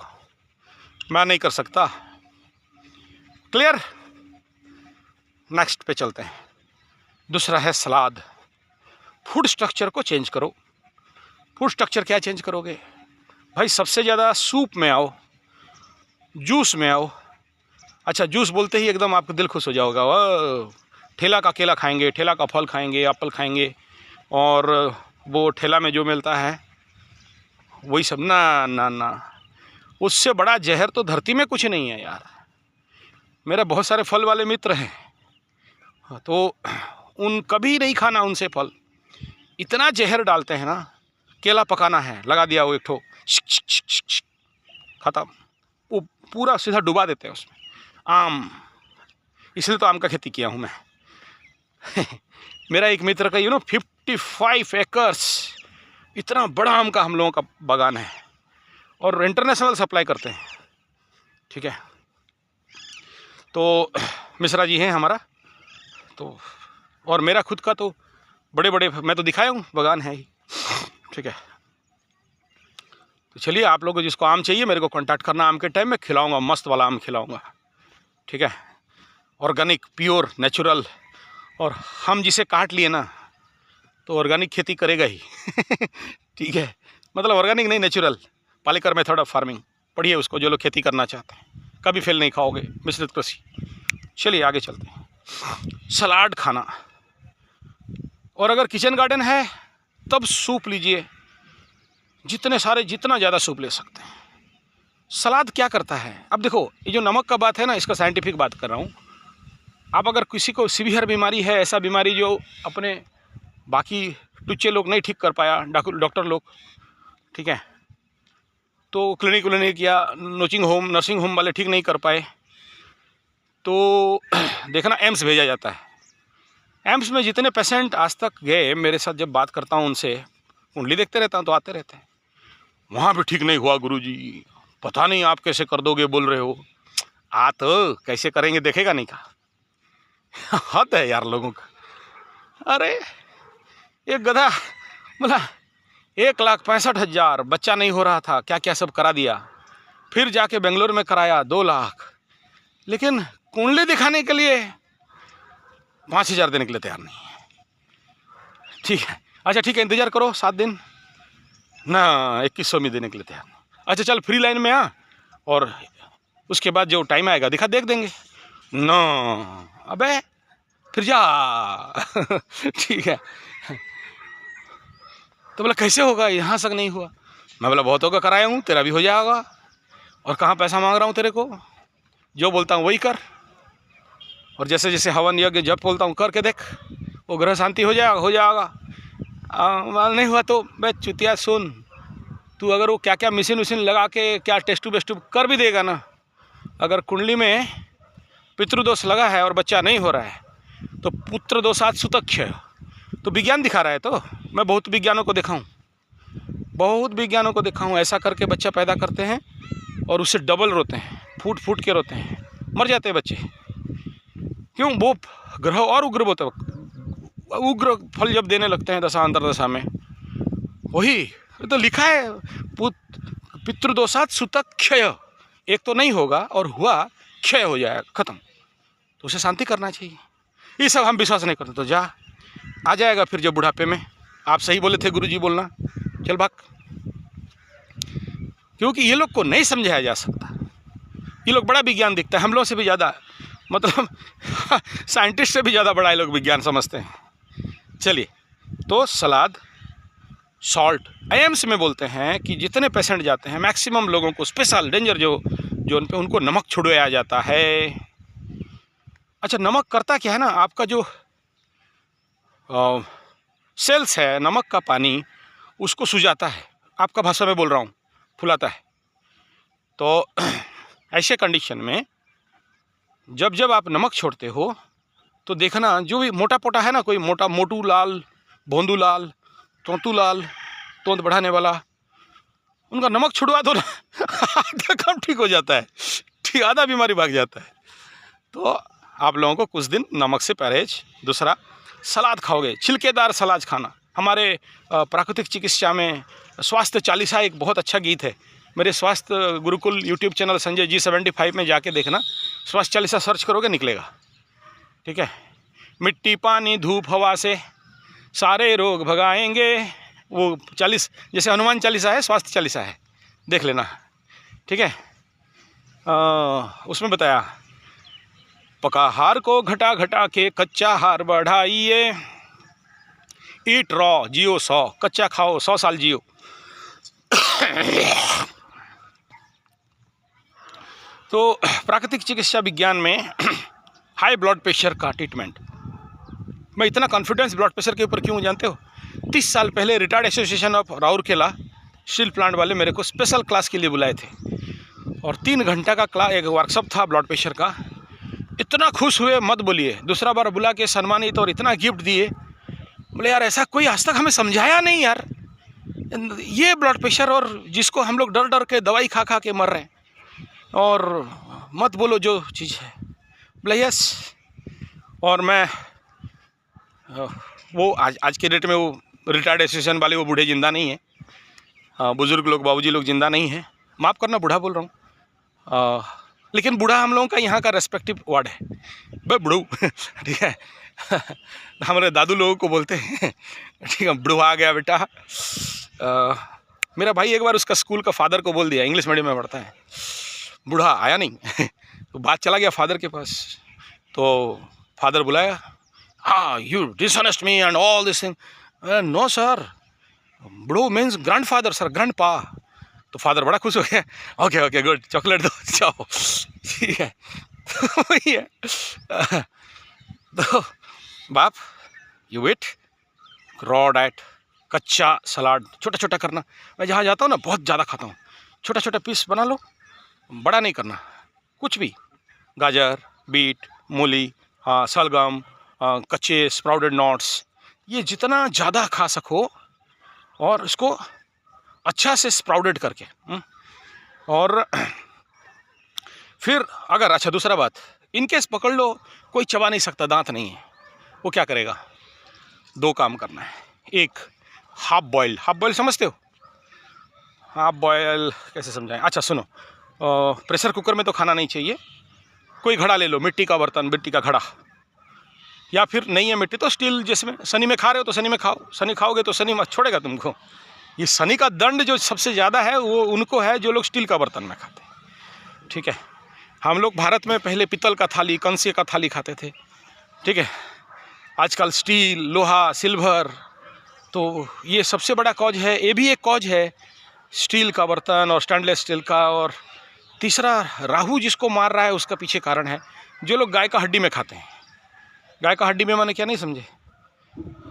Speaker 1: मैं नहीं कर सकता। क्लियर? नेक्स्ट पे चलते हैं। दूसरा है सलाद। फूड स्ट्रक्चर को चेंज करो। फूड स्ट्रक्चर क्या चेंज करोगे भाई? सबसे ज़्यादा सूप में आओ, जूस में आओ। अच्छा, जूस बोलते ही एकदम आपका दिल खुश हो जाओगा। वाह, ठेला का केला खाएंगे, ठेला का फल खाएंगे, एप्पल खाएंगे और वो ठेला में जो मिलता है वही सब। ना ना ना, उससे बड़ा जहर तो धरती में कुछ नहीं है यार। मेरे बहुत सारे फल वाले मित्र हैं, तो उन कभी नहीं खाना उनसे फल, इतना जहर डालते हैं ना। केला पकाना है, लगा दिया वो एक ठो, खत्म, वो पूरा सीधा डुबा देते हैं उसमें। आम, इसलिए तो आम का खेती किया हूँ मैं। मेरा एक मित्र का 55 एकर्स, इतना बड़ा आम का हम लोगों का बागान है, और इंटरनेशनल सप्लाई करते हैं। ठीक है, तो मिश्रा जी हैं हमारा, तो और मेरा खुद का तो बड़े बड़े, मैं तो दिखाया हूँ, बागान है ही। ठीक है, तो चलिए, आप लोगों को जिसको आम चाहिए मेरे को कांटेक्ट करना, आम के टाइम में खिलाऊंगा, मस्त वाला आम खिलाऊंगा। ठीक है, ऑर्गेनिक, प्योर, नेचुरल। और हम जिसे काट लिए ना, तो ऑर्गेनिक खेती करेगा ही। ठीक है, मतलब ऑर्गेनिक नहीं, natural, Palekar method of farming, पढ़िए उसको जो लोग खेती करना चाहते हैं, कभी फेल नहीं खाओगे, मिश्रित कृषि। चलिए आगे चलते हैं। सलाद खाना, और अगर किचन गार्डन है तब सूप लीजिए, जितने सारे, जितना ज़्यादा सूप ले सकते हैं। सलाद क्या करता है, अब देखो, ये जो नमक का बात है ना, इसका साइंटिफिक बात कर रहा हूँ। आप अगर किसी को सीवियर बीमारी है, ऐसा बीमारी जो अपने बाकी टुच्चे लोग नहीं ठीक कर पाया, डॉक्टर लोग, ठीक है, तो क्लिनिक या नर्सिंग होम वाले ठीक नहीं कर पाए, तो देखना एम्स भेजा जाता है। एम्स में जितने पेशेंट आज तक गए, मेरे साथ जब बात करता हूँ उनसे, कुंडली देखते रहता हूँ तो आते रहते हैं, वहाँ भी ठीक नहीं हुआ गुरुजी, पता नहीं आप कैसे कर दोगे बोल रहे हो। तो कैसे करेंगे, देखेगा नहीं का। हद है यार लोगों का। अरे एक गधा बोला 1,65,000, बच्चा नहीं हो रहा था, क्या क्या सब करा दिया, फिर जाके बेंगलोर में कराया 2 लाख, लेकिन कुंडली दिखाने के लिए 5,000 देने के लिए तैयार नहीं है। ठीक है, अच्छा ठीक है, इंतज़ार करो 7 दिन ना, 2100 में देने के लिए तैयार नहीं। अच्छा चल फ्री लाइन में आ, और उसके बाद जो टाइम आएगा दिखा देख देंगे ना। अबे फिर जा। ठीक है, तो बोला कैसे होगा, यहाँ तक नहीं हुआ। मैं बोला बहुत होगा, कराया हूँ, तेरा भी हो जाएगा, और कहाँ पैसा मांग रहा हूँ तेरे को, जो बोलता हूँ वही कर, और जैसे जैसे हवन यज्ञ जब बोलता हूँ करके देख, वो ग्रह शांति हो जाएगा। नहीं हुआ तो बे चुतिया सुन, तू अगर वो क्या क्या मशीन वशीन लगा के क्या टेस्ट ट्यूब कर भी देगा ना, अगर कुंडली में पितृदोष लगा है और बच्चा नहीं हो रहा है, तो पुत्र दोषात् सुतक्ष्य, तो विज्ञान दिखा रहा है। तो मैं बहुत विज्ञानों को देखा हूँ, ऐसा करके बच्चा पैदा करते हैं और उससे डबल रोते हैं, फूट के रोते हैं, मर जाते हैं बच्चे। क्यों, वो ग्रह और उग्र फल जब देने लगते हैं दशा अंतर्दशा में, वही तो लिखा है, पितृदोषात् सुतक्षय, एक तो नहीं होगा और हुआ क्षय हो जाएगा, खत्म, तो उसे शांति करना चाहिए। ये सब हम विश्वास नहीं करते, तो जा, आ जाएगा फिर जब बुढ़ापे में, आप सही बोले थे गुरुजी बोलना, चल भाग। क्योंकि ये लोग को नहीं समझाया जा सकता, ये लोग बड़ा विज्ञान दिखता है, हम लोग से भी ज़्यादा, मतलब साइंटिस्ट से भी ज़्यादा बड़ा ये लोग विज्ञान समझते हैं। चलिए, तो सलाद, सॉल्ट, एम्स में बोलते हैं कि जितने पेशेंट जाते हैं मैक्सिमम लोगों को, स्पेशल डेंजर जो उन पे, उनको नमक छुड़वाया जाता है। अच्छा, नमक करता क्या है ना, आपका जो सेल्स है, नमक का पानी उसको सुझाता है, आपका भाषा में बोल रहा हूँ, फुलाता है। तो ऐसे कंडीशन में जब आप नमक छोड़ते हो, तो देखना जो भी मोटा पोटा है ना, कोई मोटू लाल, भोंदू लाल, तोतू लाल, तोंत बढ़ाने वाला, उनका नमक छुड़वा दो ना, आधा काम ठीक हो जाता है, ठीक, आधा बीमारी भाग जाता है। तो आप लोगों को कुछ दिन नमक से परहेज। दूसरा, सलाद खाओगे, छिलकेदार सलाद खाना। हमारे प्राकृतिक चिकित्सा में स्वास्थ्य चालीसा एक बहुत अच्छा गीत है, मेरे स्वास्थ्य Gurukul YouTube channel Sanjay G75 में जाके देखना, स्वास्थ्य चालीसा सर्च करोगे निकलेगा। ठीक है, मिट्टी पानी धूप हवा से सारे रोग भगाएंगे, वो 40, जैसे हनुमान चालीसा है, स्वास्थ्य चालीसा है, देख लेना। ठीक है, उसमें बताया, पका हार को घटा के कच्चा हार बढ़ाइए, ईट रॉ जियो 100, कच्चा खाओ 100 साल जियो। तो प्राकृतिक चिकित्सा विज्ञान में हाई ब्लड प्रेशर का ट्रीटमेंट, मैं इतना कॉन्फिडेंस ब्लड प्रेशर के ऊपर क्यों जानते हो? 30 साल पहले retired association of Rourkela steel plant वाले मेरे को स्पेशल क्लास के लिए बुलाए थे और 3 घंटा का एक वर्कशॉप था ब्लड प्रेशर का। इतना खुश हुए मत बोलिए, दूसरा बार बुला के सम्मानित और इतना गिफ्ट दिए। बोले यार ऐसा कोई आज तक हमें समझाया नहीं यार, ये ब्लड प्रेशर और जिसको हम लोग डर डर के दवाई खा खा के मर रहे हैं, और मत बोलो जो चीज़ है। बोले यस। और मैं वो आज के डेट में वो रिटायर्ड एसोसिएशन वाले वो बूढ़े जिंदा नहीं हैं, बुज़ुर्ग लोग बाबूजी लोग जिंदा नहीं हैं, माफ़ करना बूढ़ा बोल रहा हूँ, लेकिन बूढ़ा हम लोगों का यहाँ का रेस्पेक्टिव वर्ड है, भाई बुढ़ू ठीक है हमारे दादू लोगों को बोलते हैं ठीक है, बुढ़वा आ गया बेटा। मेरा भाई एक बार उसका स्कूल का फादर को बोल दिया, इंग्लिश मीडियम में पढ़ता है, बूढ़ा आया नहीं तो बात चला गया फादर के पास, तो फादर बुलाया, हाँ you dishonest me and all this thing. No sir, बुढ़ो means grand father sir, grand pa. तो फादर बड़ा खुश हो गया, ओके ओके गुड, चॉकलेट दो जाओ ठीक है। तो वही है तो बाप यू वेट, रॉ डाइट, कच्चा सलाद छोटा छोटा करना। मैं जहाँ जाता हूँ ना बहुत ज़्यादा खाता हूँ, छोटा छोटा पीस बना लो, बड़ा नहीं करना कुछ भी। गाजर, बीट, मूली, सलगम, कच्चे स्प्राउटेड नट्स, ये जितना ज़्यादा खा सको और इसको अच्छा से स्प्राउटेड करके। और फिर अगर अच्छा दूसरा बात, इनकेस पकड़ लो कोई चबा नहीं सकता, दांत नहीं है, वो क्या करेगा? 2 काम करना है। एक हाफ बॉयल समझते हो? हाफ बॉयल कैसे समझाएं? अच्छा सुनो, प्रेशर कुकर में तो खाना नहीं चाहिए, कोई घड़ा ले लो, मिट्टी का बर्तन, मिट्टी का घड़ा, या फिर नहीं है मिट्टी तो स्टील, जिसमें सनी में खा रहे हो तो सनी में खाओ, सनी खाओगे तो सनी मत छोड़ेगा तुमको। ये सनी का दंड जो सबसे ज़्यादा है वो उनको है जो लोग स्टील का बर्तन में खाते हैं, ठीक है। हम लोग भारत में पहले पीतल का थाली, कंचे का थाली खाते थे, ठीक है। आजकल स्टील, लोहा, सिल्वर, तो ये सबसे बड़ा कॉज है, ये भी एक कॉज है, स्टील का बर्तन और स्टेनलेस स्टील का। और तीसरा राहु जिसको मार रहा है उसका पीछे कारण है जो लोग गाय का हड्डी में खाते हैं। गाय का हड्डी में मैंने क्या नहीं समझे,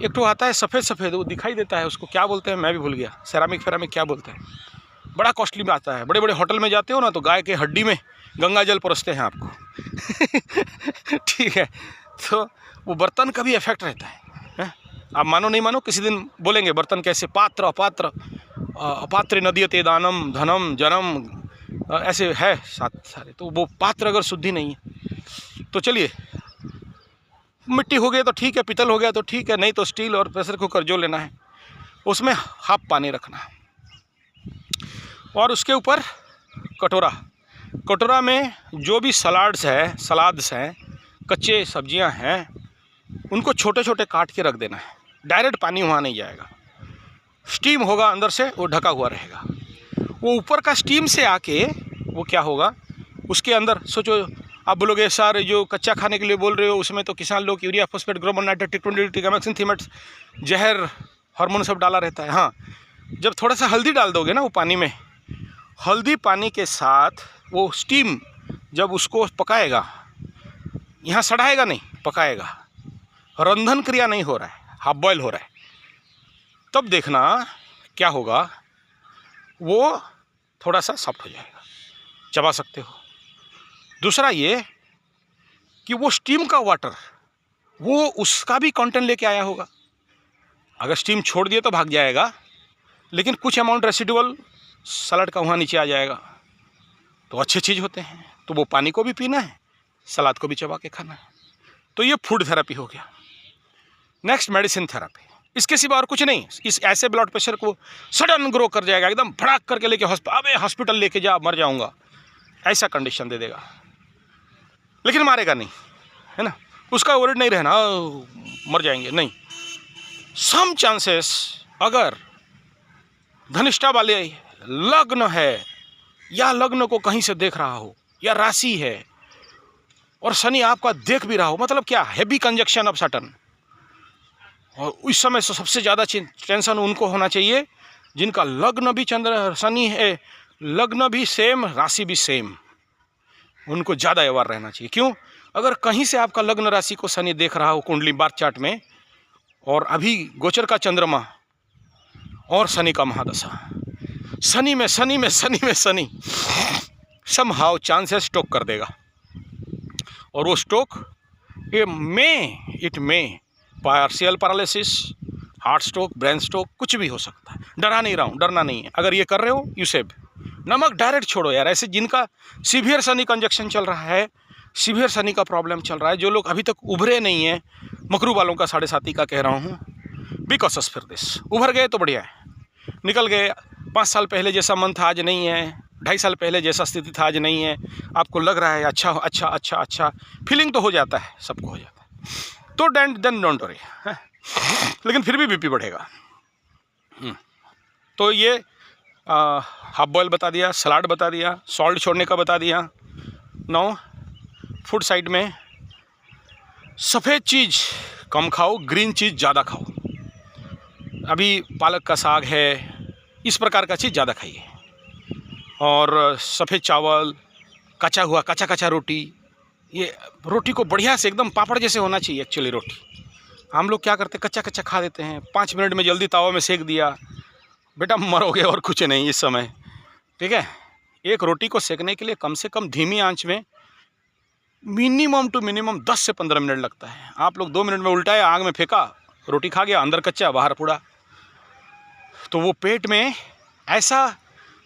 Speaker 1: एक तो आता है सफ़ेद सफ़ेद, वो दिखाई देता है, उसको क्या बोलते हैं मैं भी भूल गया, सेरामिक क्या बोलते हैं, बड़ा कॉस्टली में आता है। बड़े बड़े होटल में जाते हो ना तो गाय के हड्डी में गंगा जल परोसते हैं आपको ठीक है। तो वो बर्तन का भी इफेक्ट रहता है। आप मानो नहीं मानो, किसी दिन बोलेंगे बर्तन कैसे, पात्र अपात्र, अपात्र नदीयते दानम धनम जनम, ऐसे है सारे। तो वो पात्र अगर शुद्धि नहीं है तो चलिए, मिट्टी हो गया तो ठीक है, पीतल हो गया तो ठीक है, नहीं तो स्टील और प्रेशर कुकर जो लेना है उसमें हाफ पानी रखना, और उसके ऊपर कटोरा में जो भी सलाड्स हैं, कच्चे सब्जियां हैं, उनको छोटे छोटे काट के रख देना है। डायरेक्ट पानी वहाँ नहीं जाएगा, स्टीम होगा अंदर से, वो ढका हुआ रहेगा। वो ऊपर का स्टीम से आके वो क्या होगा, उसके अंदर सोचो, आप बोलोगे सर जो कच्चा खाने के लिए बोल रहे हो उसमें तो किसान लोग यूरिया, फॉस्फेट, ग्रोमोर, नाइट्रेट, टिकामैक्सिन, थीमेट, जहर, हार्मोन सब डाला रहता है। हाँ, जब थोड़ा सा हल्दी डाल दोगे ना वो पानी में, हल्दी पानी के साथ वो स्टीम जब उसको पकाएगा, यहाँ सड़ाएगा नहीं, पकाएगा, रंधन क्रिया नहीं हो रहा है, हाफ बॉयल हो रहा है, तब देखना क्या होगा, वो थोड़ा सा सॉफ्ट हो जाएगा, चबा सकते हो। दूसरा ये कि वो स्टीम का वाटर वो उसका भी कंटेंट लेके आया होगा। अगर स्टीम छोड़ दिए तो भाग जाएगा, लेकिन कुछ अमाउंट रेसिडुअल सलाद का वहाँ नीचे आ जाएगा, तो अच्छे चीज़ होते हैं। तो वो पानी को भी पीना है, सलाद को भी चबा के खाना है। तो ये फूड थेरेपी हो गया। नेक्स्ट मेडिसिन थेरेपी, इसके सिवा और कुछ नहीं। इस ऐसे ब्लड प्रेशर को सडन ग्रो कर जाएगा, एकदम भड़ाक करके लेके हॉस्पिटल लेके जा, मर जाऊँगा, ऐसा कंडीशन दे देगा, लेकिन मारेगा नहीं, है ना। उसका वर्ड नहीं रहना मर जाएंगे, नहीं। सम चांसेस, अगर धनिष्ठा वाले लग्न है या लग्न को कहीं से देख रहा हो या राशि है और शनि आपका देख भी रहा हो, मतलब क्या, हैवी कंजक्शन ऑफ सैटर्न, और उस समय सबसे ज़्यादा टेंशन उनको होना चाहिए जिनका लग्न भी चंद्र शनि है, लग्न भी सेम, राशि भी सेम, उनको ज़्यादा अवेयर रहना चाहिए। क्यों? अगर कहीं से आपका लग्न राशि को शनि देख रहा हो कुंडली बार चार्ट में, और अभी गोचर का चंद्रमा और शनि का महादशा, शनि में शनि समहाउ चांसेस स्ट्रोक कर देगा, और वो स्ट्रोक इट में partial paralysis, heart stroke, brain stroke, कुछ भी हो सकता है। डरा नहीं रहा हूँ, डरना नहीं है। अगर ये कर रहे हो यू सेव, नमक डायरेक्ट छोड़ो यार। ऐसे जिनका सीवियर शनि कंजक्शन चल रहा है, सीवियर शनि का प्रॉब्लम चल रहा है, जो लोग अभी तक उभरे नहीं हैं, मकरू वालों का 7.5 का कह रहा हूँ, बी कॉशियस फिर दिस। उभर गए तो बढ़िया है, निकल गए। 5 साल पहले जैसा मन था आज नहीं है, 2.5 साल पहले जैसा स्थिति था आज नहीं है, आपको लग रहा है अच्छा, फीलिंग तो हो जाता है, सबको हो जाता है, तो देन डोंट वरी, लेकिन फिर भी बीपी बढ़ेगा। तो ये हाफ बॉयल बता दिया, सलाद बता दिया, सॉल्ट छोड़ने का बता दिया। नो फूड साइड में सफ़ेद चीज़ कम खाओ, ग्रीन चीज़ ज़्यादा खाओ। अभी पालक का साग है, इस प्रकार का चीज़ ज़्यादा खाइए। और सफ़ेद चावल, कच्चा रोटी, ये रोटी को बढ़िया से एकदम पापड़ जैसे होना चाहिए एक्चुअली रोटी। हम लोग क्या करते हैं, कच्चा खा देते हैं, 5 मिनट में जल्दी तावा में सेक दिया, बेटा मरोगे और कुछ नहीं इस समय, ठीक है। एक रोटी को सेकने के लिए कम से कम धीमी आंच में मिनिमम टू मिनिमम 10 से 15 मिनट लगता है। आप लोग 2 मिनट में उल्टाया, आग में फेंका, रोटी खा गया, अंदर कच्चा बाहर पूरा, तो वो पेट में ऐसा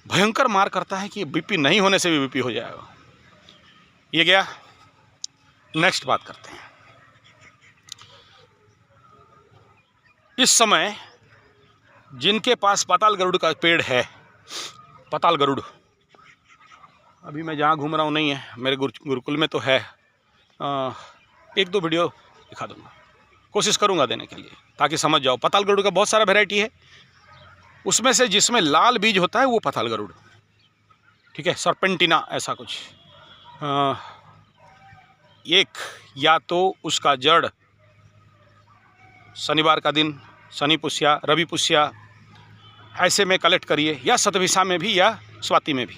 Speaker 1: भयंकर मार करता है कि बीपी नहीं होने से भी बीपी हो जाएगा। ये गया। नेक्स्ट बात करते हैं। इस समय जिनके पास पाताल गरुड़ का पेड़ है, पाताल गरुड़, अभी मैं जहाँ घूम रहा हूँ नहीं है, मेरे गुरुकुल में तो है। 1-2 वीडियो दिखा दूँगा, कोशिश करूँगा देने के लिए, ताकि समझ जाओ। पाताल गरुड़ का बहुत सारा वैरायटी है, उसमें से जिसमें लाल बीज होता है वो पाताल गरुड़, ठीक है, सर्पेंटिना ऐसा कुछ। एक या तो उसका जड़ शनिवार का दिन, शनि पुष्या, रवि पुष्या ऐसे में कलेक्ट करिए, या शतभिषा में भी या स्वाति में भी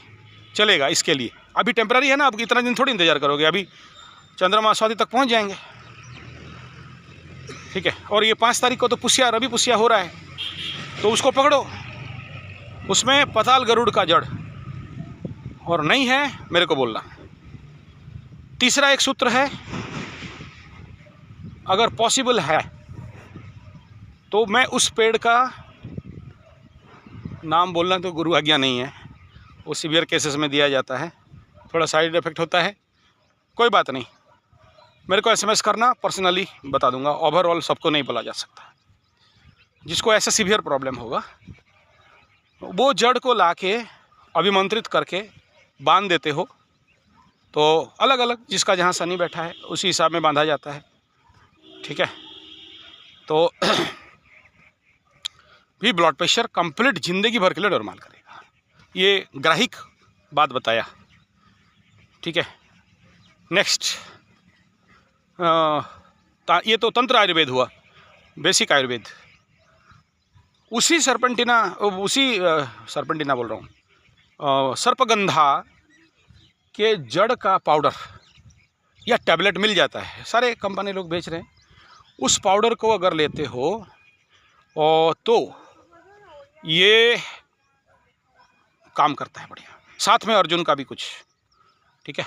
Speaker 1: चलेगा। इसके लिए अभी टेम्पररी है ना, अब इतना दिन थोड़ी इंतजार करोगे, अभी चंद्रमा स्वाति तक पहुंच जाएंगे, ठीक है। और ये 5 तारीख को तो पुष्या, रवि पुष्या हो रहा है, तो उसको पकड़ो, उसमें पाताल गरुड़ का जड़, और नहीं है मेरे को बोलना। तीसरा एक सूत्र है, अगर पॉसिबल है तो मैं उस पेड़ का नाम बोलना तो गुरु आज्ञा नहीं है, वो सीवियर केसेस में दिया जाता है, थोड़ा साइड इफेक्ट होता है, कोई बात नहीं, मेरे को SMS करना, पर्सनली बता दूंगा। ओवरऑल सबको नहीं बोला जा सकता। जिसको ऐसा सीवियर प्रॉब्लम होगा वो जड़ को लाके अभिमंत्रित करके बांध देते हो, तो अलग अलग जिसका जहाँ शनि बैठा है उसी हिसाब में बांधा जाता है, ठीक है। तो भी ब्लड प्रेशर कंप्लीट ज़िंदगी भर के लिए नॉर्मल करेगा। ये ग्राहिक बात बताया, ठीक है। नेक्स्ट, ये तो तंत्र आयुर्वेद हुआ, बेसिक आयुर्वेद। उसी सर्पेंटिना बोल रहा हूँ, सर्पगंधा के जड़ का पाउडर या टैबलेट मिल जाता है, सारे कंपनी लोग बेच रहे हैं। उस पाउडर को अगर लेते हो तो ये काम करता है बढ़िया। साथ में अर्जुन का भी कुछ, ठीक है।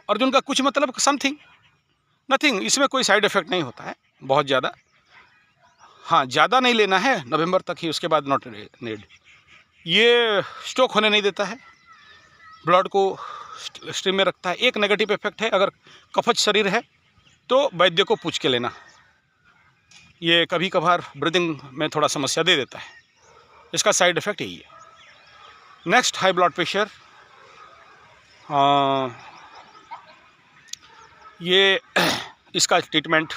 Speaker 1: अर्जुन का कुछ मतलब समथिंग नथिंग, इसमें कोई साइड इफ़ेक्ट नहीं होता है बहुत ज़्यादा। हाँ, ज़्यादा नहीं लेना है, नवंबर तक ही, उसके बाद नॉट नीड। ये स्ट्रोक होने नहीं देता है, ब्लड को स्ट्रीम में रखता है। एक नेगेटिव इफेक्ट है, अगर कफज शरीर है तो वैद्य को पूछ के लेना, ये कभी कभार ब्रीदिंग में थोड़ा समस्या दे देता है, इसका साइड इफ़ेक्ट यही है। Next, high blood pressure. ये इसका ट्रीटमेंट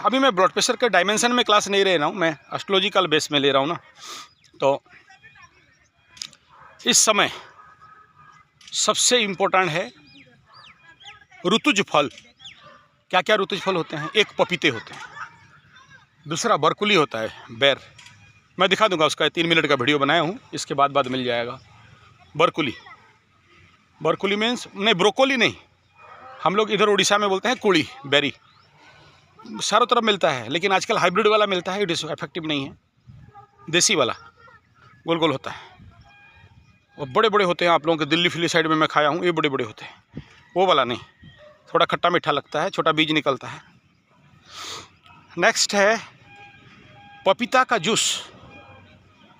Speaker 1: अभी मैं ब्लड प्रेशर के डायमेंशन में क्लास नहीं ले रहा हूँ, मैं एस्ट्रोलॉजिकल बेस में ले रहा हूँ ना। तो इस समय सबसे इम्पोर्टेंट है ऋतुज फल। क्या क्या ऋतुज फल होते हैं? एक पपीते होते हैं, दूसरा बरकुली होता है, बेर। मैं दिखा दूंगा, उसका 3 मिनट का वीडियो बनाया हूँ, इसके बाद मिल जाएगा। बरकुली, ब्रोकोली मीन्स नहीं, ब्रोकोली नहीं, हम लोग इधर उड़ीसा में बोलते हैं कुड़ी बेरी, चारों तरफ मिलता है, लेकिन आजकल हाइब्रिड वाला मिलता है, इट इज़ इफेक्टिव नहीं है। देसी वाला गोल गोल होता है और बड़े बड़े होते हैं, आप लोगों के दिल्ली फिली साइड में मैं खाया हूँ, ये बड़े बड़े होते हैं, वो वाला नहीं, थोड़ा खट्टा मीठा लगता है, छोटा बीज निकलता है। नेक्स्ट है पपीता का जूस,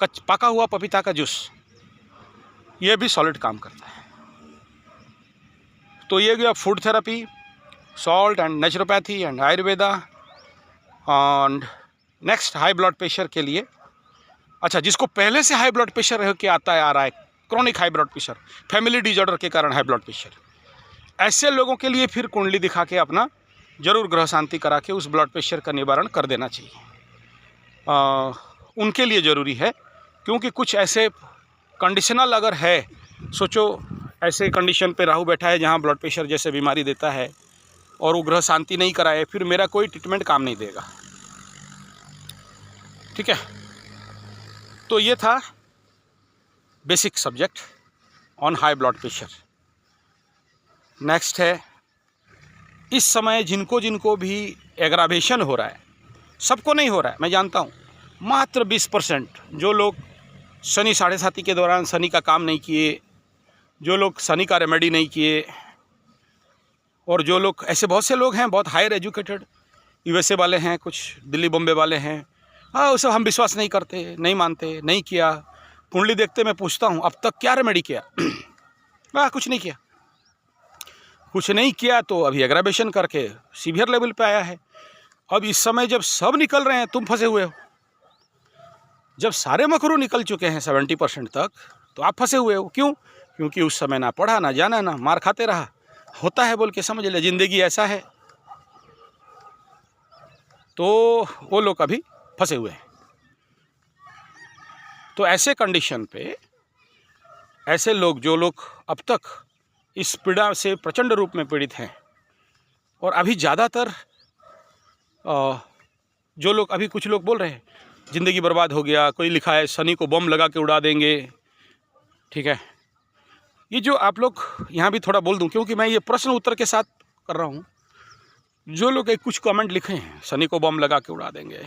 Speaker 1: पका हुआ पपीता का जूस, ये भी सॉलिड काम करता है। तो ये गया food therapy, salt and naturopathy and Ayurveda. And next high blood pressure के लिए, अच्छा जिसको पहले से हाई ब्लड प्रेशर रह के आता है आ रहा है, chronic high blood pressure, family disorder के कारण हाई ब्लड प्रेशर, ऐसे लोगों के लिए फिर कुंडली दिखा के अपना जरूर ग्रह शांति करा के उस ब्लड प्रेशर का निवारण कर देना चाहिए। उनके लिए ज़रूरी है, क्योंकि कुछ ऐसे कंडीशनल अगर है, सोचो ऐसे कंडीशन पे राहु बैठा है जहाँ ब्लड प्रेशर जैसे बीमारी देता है और वो ग्रह शांति नहीं कराए, फिर मेरा कोई ट्रीटमेंट काम नहीं देगा। ठीक है, तो ये था basic subject on high blood pressure. Next है, इस समय जिनको जिनको भी एग्रावेशन हो रहा है, सबको नहीं हो रहा है मैं जानता हूँ, मात्र 20% जो लोग शनि 7.5 के दौरान शनि का काम नहीं किए, जो लोग शनि का रेमेडी नहीं किए, और जो लोग ऐसे बहुत से लोग हैं बहुत हायर एजुकेटेड, यूएसए वाले हैं, कुछ दिल्ली बॉम्बे वाले हैं, हाँ वो सब हम विश्वास नहीं करते, नहीं मानते, नहीं किया। कुंडली देखते मैं पूछता हूँ अब तक क्या रेमेडी किया? कुछ नहीं किया, कुछ नहीं किया, तो अभी एग्रावेशन करके सीवियर लेवल पे आया है। अब इस समय जब सब निकल रहे हैं, तुम फंसे हुए हो। जब सारे मकरू निकल चुके हैं 70% तक, तो आप फंसे हुए हो। क्यों? क्योंकि उस समय ना पढ़ा, ना जाना, ना मार खाते रहा, होता है बोल के समझ ले, जिंदगी ऐसा है। तो वो लोग अभी फंसे हुए हैं। तो ऐसे कंडीशन पे ऐसे लोग, जो लोग अब तक इस पीड़ा से प्रचंड रूप में पीड़ित हैं, और अभी ज़्यादातर जो लोग, अभी कुछ लोग बोल रहे हैं ज़िंदगी बर्बाद हो गया, कोई लिखा है शनि को बम लगा के उड़ा देंगे। ठीक है, ये जो आप लोग यहाँ भी थोड़ा बोल दूँ, क्योंकि मैं ये प्रश्न उत्तर के साथ कर रहा हूँ। जो लोग एक कुछ कमेंट लिखे हैं शनि को बम लगा के उड़ा देंगे,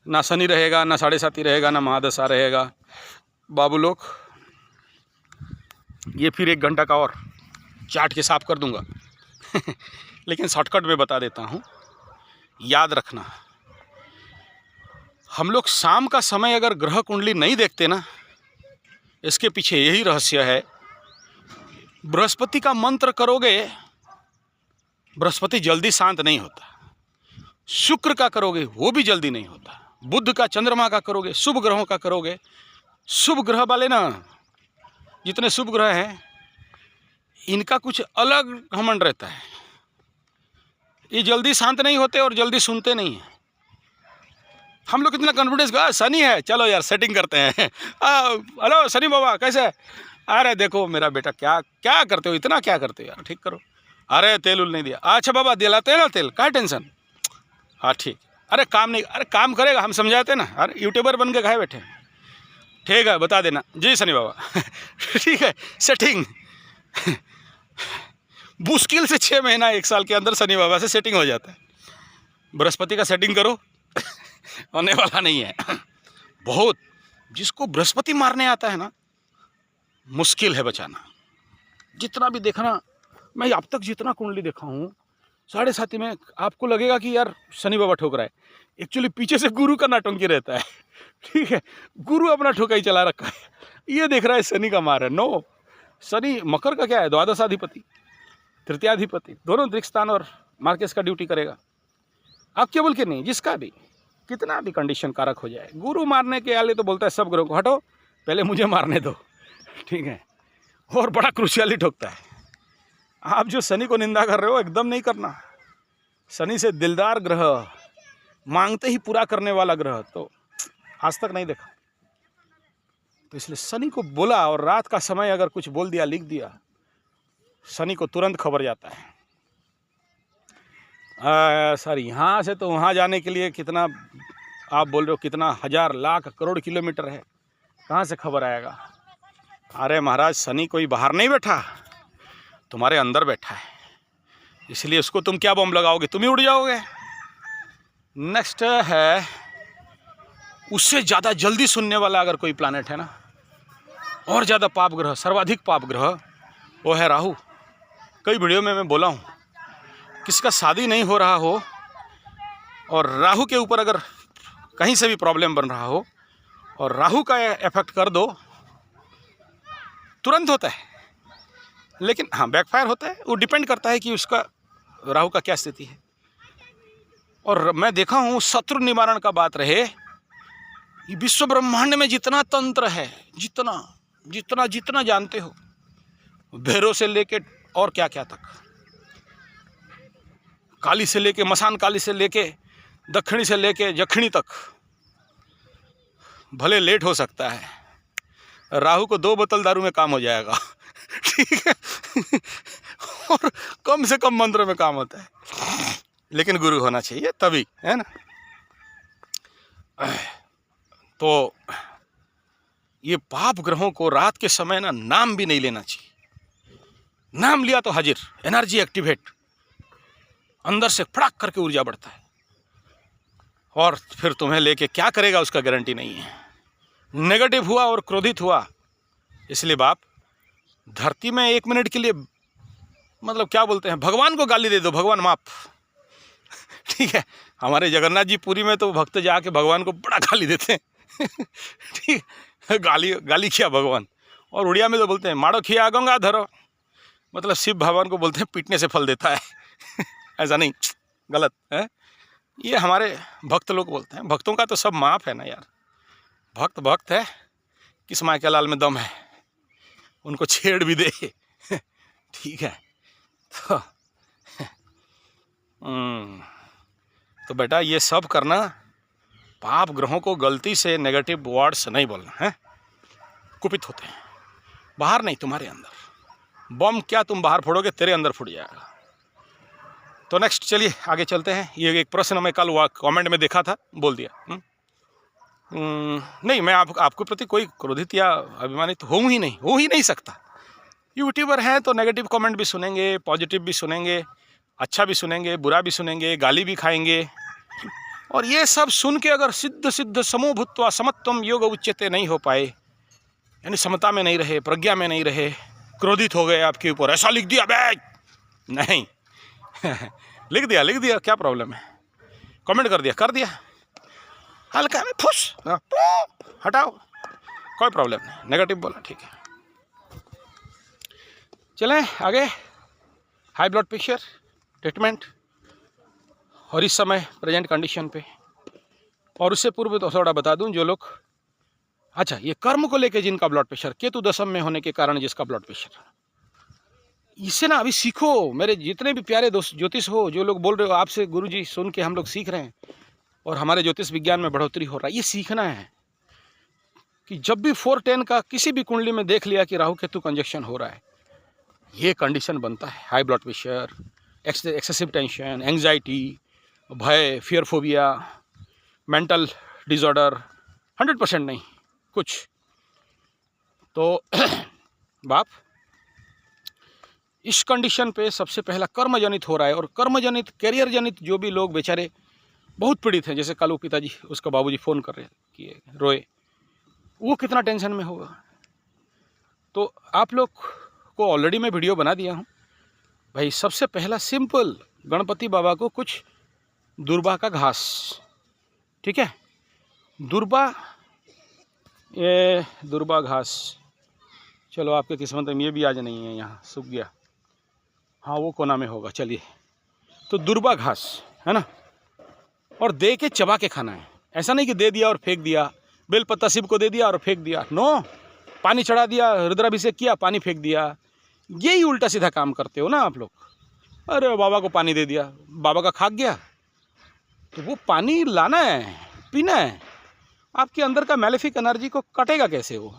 Speaker 1: ना शनि रहेगा, ना 7.5 रहेगा, ना महादशा रहेगा, बाबू लोग ये फिर 1 घंटा का और चाट के साफ कर दूंगा लेकिन शॉर्टकट में बता देता हूँ। याद रखना, हम लोग शाम का समय अगर ग्रह कुंडली नहीं देखते ना, इसके पीछे यही रहस्य है। बृहस्पति का मंत्र करोगे, बृहस्पति जल्दी शांत नहीं होता। शुक्र का करोगे, वो भी जल्दी नहीं होता। बुध का, चंद्रमा का करोगे, शुभ ग्रहों का करोगे, शुभ ग्रह वाले ना, जितने शुभ ग्रह हैं इनका कुछ अलग घमंड रहता है। ये जल्दी शांत नहीं होते और जल्दी सुनते नहीं हैं। हम लोग इतना कॉन्फिडेंस का, शनि है चलो यार सेटिंग करते हैं, हेलो शनि बाबा कैसे? अरे देखो मेरा बेटा, क्या क्या करते हो, इतना क्या करते हो यार, ठीक करो। अरे तेल उल नहीं दिया, अच्छा बाबा दिलाते हैं ना तेल, क्या टेंशन? हाँ ठीक, अरे काम नहीं, अरे काम करेगा, हम समझाते ना, अरे यूट्यूबर बन के खाए बैठे, ठीक है बता देना जी शनि बाबा ठीक है सेटिंग मुश्किल से 6 महीना 1 साल के अंदर शनि बाबा से सेटिंग हो जाता है। बृहस्पति का सेटिंग करो होने वाला नहीं है बहुत। जिसको बृहस्पति मारने आता है ना, मुश्किल है बचाना। जितना भी देखना, मैं अब तक जितना कुंडली देखा हूँ 7.5 में, आपको लगेगा कि यार शनि बाबा ठोक रहा है, एक्चुअली पीछे से गुरु का नाटंकी रहता है। ठीक है, गुरु अपना ठोकाई चला रखा है, ये देख रहा है शनि का मार है। नो, शनि मकर का क्या है, द्वादशाधिपति, तृतीयाधिपति, दोनों दृक्स्थान और मार्केस का ड्यूटी करेगा। आप केवल के नहीं, जिसका भी कितना भी कंडीशन कारक हो जाए, गुरु मारने के वाले तो बोलता है सब ग्रहों को हटो, पहले मुझे मारने दो। ठीक है, और बड़ा क्रूशियली ठोकता है। आप जो शनि को निंदा कर रहे हो, एकदम नहीं करना। शनि से दिलदार ग्रह, मांगते ही पूरा करने वाला ग्रह तो आज तक नहीं देखा। तो इसलिए शनि को बोला, और रात का समय अगर कुछ बोल दिया, लिख दिया, शनि को तुरंत खबर जाता है। सर यहाँ से तो वहाँ जाने के लिए कितना, आप बोल रहे हो कितना 1000 लाख करोड़ किलोमीटर है, कहाँ से खबर आएगा? अरे महाराज, शनि कोई बाहर नहीं बैठा, तुम्हारे अंदर बैठा है, इसलिए उसको तुम क्या बम लगाओगे, तुम ही उड़ जाओगे। नेक्स्ट है, उससे ज़्यादा जल्दी सुनने वाला अगर कोई प्लैनेट है ना, और ज़्यादा पाप ग्रह, सर्वाधिक पाप ग्रह, वो है राहु। कई वीडियो में मैं बोला हूँ, किसका शादी नहीं हो रहा हो और राहु के ऊपर अगर कहीं से भी प्रॉब्लम बन रहा हो और राहु का इफेक्ट कर दो, तुरंत होता है। लेकिन हाँ, बैकफायर होता है, वो डिपेंड करता है कि उसका राहु का क्या स्थिति है। और मैं देखा हूँ, शत्रु निवारण का बात रहे, विश्व ब्रह्मांड में जितना तंत्र है, जितना जितना जितना जानते हो, भैरव से लेके और क्या क्या तक, काली से लेके, मसान काली से लेके, दक्षिणी से लेके जखणी तक, भले लेट हो सकता है, राहु को 2 बोतल दारू में काम हो जाएगा। ठीक है। और कम से कम मंत्र में काम होता है, लेकिन गुरु होना चाहिए तभी, है ना। तो ये पाप ग्रहों को रात के समय ना नाम भी नहीं लेना चाहिए। नाम लिया तो हाजिर, एनर्जी एक्टिवेट, अंदर से फड़ाक करके ऊर्जा बढ़ता है, और फिर तुम्हें लेके क्या करेगा उसका गारंटी नहीं है। नेगेटिव हुआ और क्रोधित हुआ, इसलिए बाप धरती में 1 मिनट के लिए, मतलब क्या बोलते हैं, भगवान को गाली दे दो, भगवान माफ। ठीक है, हमारे जगन्नाथ जी पुरी में तो भक्त जाके भगवान को बड़ा गाली देते हैं। ठीक है, गाली किया भगवान, और उड़िया में तो बोलते हैं माड़ो खिया गंगा धरो, मतलब शिव भगवान को बोलते हैं पीटने से फल देता है। ऐसा नहीं, गलत है। ये हमारे भक्त लोग बोलते हैं, भक्तों का तो सब माफ है ना यार। भक्त भक्त है, किस माँ के लाल में दम है, उनको छेड़ भी दे। ठीक है, तो बेटा ये सब करना, पाप ग्रहों को गलती से नेगेटिव वर्ड्स नहीं बोलना है। कुपित होते हैं, बाहर नहीं, तुम्हारे अंदर। बम क्या तुम बाहर फोड़ोगे, तेरे अंदर फूट जाएगा। तो नेक्स्ट चलिए आगे चलते हैं। ये एक प्रश्न मैं कल कमेंट में देखा था, बोल दिया। नहीं, मैं आपके प्रति कोई क्रोधित या अभिमानित हो ही नहीं सकता। यूट्यूबर हैं तो नेगेटिव कमेंट भी सुनेंगे, पॉजिटिव भी सुनेंगे, अच्छा भी सुनेंगे, बुरा भी सुनेंगे, गाली भी खाएंगे। और ये सब सुन के अगर सिद्ध समो भूत्वा समत्वम योग उच्यते नहीं हो पाए, यानी समता में नहीं रहे, प्रज्ञा में नहीं रहे, क्रोधित हो गए आपके ऊपर, ऐसा लिख दिया बे, नहीं। लिख दिया, क्या प्रॉब्लम है, कमेंट कर दिया, हल्का में फुस हटाओ, कोई प्रॉब्लम नहीं, नेगेटिव बोला, ठीक है। चलें आगे। हाई ब्लड प्रेशर ट्रीटमेंट, और इस समय प्रेजेंट कंडीशन पे, और उससे पूर्व तो थोड़ा बता दूं, जो लोग, अच्छा, ये कर्म को लेके जिनका ब्लड प्रेशर, केतु दशम में होने के कारण जिसका ब्लड प्रेशर, इससे ना अभी सीखो। मेरे जितने भी प्यारे दोस्त ज्योतिष हो, जो लोग बोल रहे हो आपसे गुरुजी सुन के हम लोग सीख रहे हैं और हमारे ज्योतिष विज्ञान में बढ़ोतरी हो रहा है, ये सीखना है कि जब भी 410 का किसी भी कुंडली में देख लिया कि राहु केतु कंजक्शन हो रहा है, ये कंडीशन बनता है। High blood pressure, excessive tension, anxiety, भय, फियर फोबिया, मेंटल डिसऑर्डर, 100% नहीं कुछ। तो बाप, इस कंडीशन पे सबसे पहला कर्मजनित हो रहा है, और कर्मजनित, कैरियर जनित जो भी लोग बेचारे बहुत पीड़ित हैं, जैसे कल वो पिताजी, उसका बाबूजी फ़ोन कर रहे कि रोए, वो कितना टेंशन में होगा। तो आप लोग को ऑलरेडी मैं वीडियो बना दिया हूँ भाई। सबसे पहला सिंपल, गणपति बाबा को कुछ दुर्बा का घास, ठीक है, ये दुर्बा घास, चलो आपके किस्मत में ये भी आज नहीं है, यहाँ सूख गया, हाँ वो कोना में होगा, चलिए। तो दुर्बा घास है ना, और दे के चबा के खाना है। ऐसा नहीं कि दे दिया और फेंक दिया, बेलपत्ता शिव को दे दिया और फेंक दिया, नो, पानी चढ़ा दिया, रुद्राभिषेक किया, पानी फेंक दिया, यही उल्टा सीधा काम करते हो ना आप लोग। अरे बाबा को पानी दे दिया, बाबा का खाक गया, तो वो पानी लाना है, पीना है, आपके अंदर का मैलेफिक एनर्जी को कटेगा कैसे, वो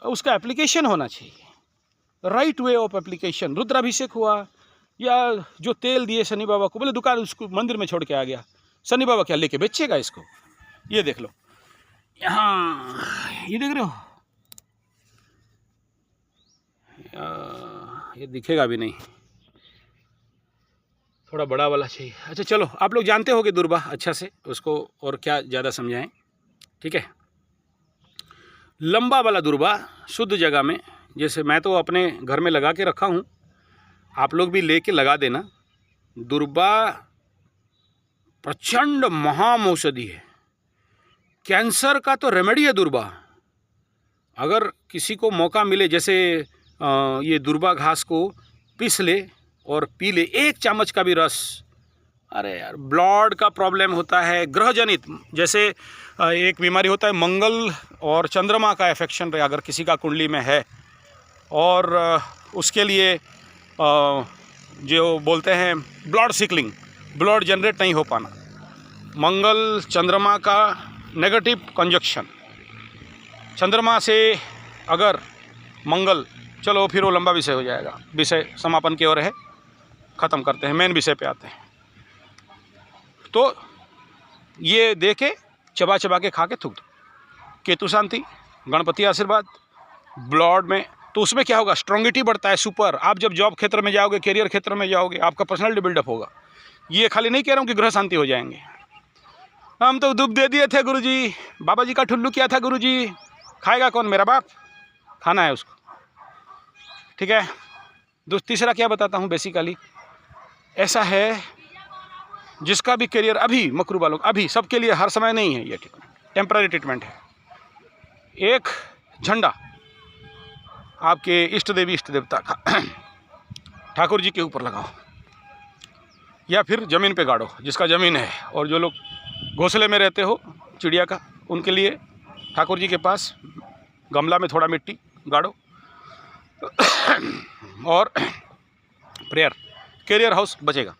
Speaker 1: उसका एप्लीकेशन होना चाहिए, राइट वे ऑफ एप्लीकेशन। रुद्राभिषेक हुआ, या जो तेल दिए शनि बाबा को, बोले दुकान उसको मंदिर में छोड़ के आ गया, शनि बाबा क्या लेके बेचेगा इसको? ये देख लो, यहाँ ये देख रहे हो,
Speaker 2: ये दिखेगा भी नहीं, थोड़ा बड़ा वाला चाहिए। अच्छा चलो, आप लोग जानते होगे दुर्बा अच्छा से, उसको और क्या ज़्यादा समझाएं, ठीक है। लंबा वाला दुर्बा शुद्ध जगह में, जैसे मैं तो अपने घर में लगा के रखा हूँ, आप लोग भी लेके लगा देना। दुर्बा प्रचंड महान औषधि है, कैंसर का तो रेमेडी है दुर्बा। अगर किसी को मौका मिले, जैसे ये दुर्बा घास को पीस ले और पी ले 1 चम्मच का भी रस, अरे यार ब्लड का प्रॉब्लम होता है ग्रह जनित, जैसे एक बीमारी होता है मंगल और चंद्रमा का एफेक्शन अगर किसी का कुंडली में है, और उसके लिए जो बोलते हैं ब्लड सिकलिंग, ब्लड जनरेट नहीं हो पाना, मंगल चंद्रमा का नेगेटिव कंजक्शन, चंद्रमा से अगर मंगल, चलो फिर वो लंबा विषय हो जाएगा, विषय समापन की ओर है, ख़त्म करते हैं, मेन विषय पे आते हैं। तो ये दे के चबा चबा के खा के थूक दो, केतु शांति, गणपति आशीर्वाद, ब्लड में, तो उसमें क्या होगा, स्ट्रॉन्गिटी बढ़ता है, सुपर। आप जब जॉब क्षेत्र में जाओगे, करियर क्षेत्र में जाओगे, आपका पर्सनैलिटी बिल्डअप होगा। ये खाली नहीं कह रहा हूँ कि ग्रह शांति हो जाएंगे। हम तो दुब दे दिए थे गुरुजी, बाबा जी का ठुल्लू किया था गुरुजी, खाएगा कौन, मेरा बाप, खाना है उसको, ठीक है। तीसरा क्या बताता हूँ, बेसिकली ऐसा है जिसका भी करियर अभी, मकरू वालों अभी, सबके लिए हर समय नहीं है, ये टेम्पररी ट्रीटमेंट है। एक झंडा आपके इष्ट देवी इष्ट देवता का ठाकुर जी के ऊपर लगाओ, या फिर ज़मीन पे गाड़ो, जिसका ज़मीन है, और जो लोग घोंसले में रहते हो चिड़िया का, उनके लिए ठाकुर जी के पास गमला में थोड़ा मिट्टी गाड़ो और प्रेयर, कैरियर हाउस बचेगा।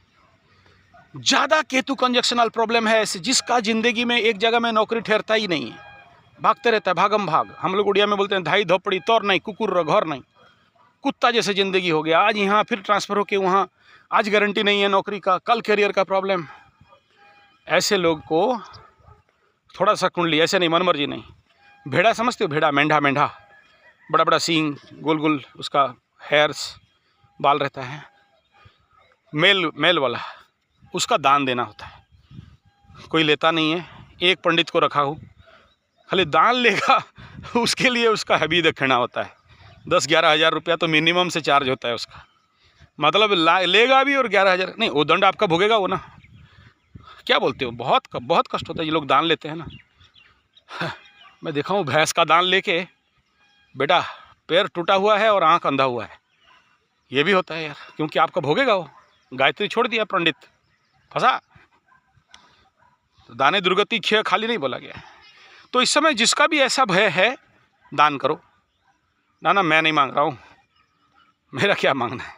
Speaker 2: ज़्यादा केतु कंजक्शनल प्रॉब्लम है ऐसे, जिसका ज़िंदगी में एक जगह में नौकरी ठहरता ही नहीं है, भागते रहता है, भागम भाग, हम लोग उड़िया में बोलते हैं धाई धोपड़ी, तौर नहीं, कुकुर घर नहीं, कुत्ता जैसे ज़िंदगी हो गया। आज यहाँ फिर ट्रांसफ़र होके वहाँ, आज गारंटी नहीं है नौकरी का, कल कैरियर का प्रॉब्लम। ऐसे लोग को थोड़ा सा कुंडली, ऐसे नहीं मनमर्जी नहीं, भेड़ा समझते हो, भेड़ा, मेंढा, मेंढा, बड़ा बड़ा सींग, गोल गोल उसका हेयर्स, बाल रहता है, मेल वाला, उसका दान देना होता है, कोई लेता नहीं है। एक पंडित को रखा हो, खाली दान लेगा, उसके लिए उसका हैवी दक्षिणा होता है, 10-11 हज़ार रुपया तो मिनिमम से चार्ज होता है उसका, मतलब लेगा भी और 11 हज़ार नहीं, वो दंड आपका भोगेगा वो ना, क्या बोलते हो, बहुत कष्ट होता है। ये लोग दान लेते हैं ना, मैं देखा हूँ भैंस का दान लेके, बेटा पैर टूटा हुआ है और आँख अंधा हुआ है, ये भी होता है यार, क्योंकि आपका भोगेगा वो। गायत्री छोड़ दिया पंडित, फंसा, तो दाने दुर्गति क्षय खाली नहीं बोला गया। तो इस समय जिसका भी ऐसा भय है, दान करो। ना मैं नहीं मांग रहा हूँ, मेरा क्या मांगना है,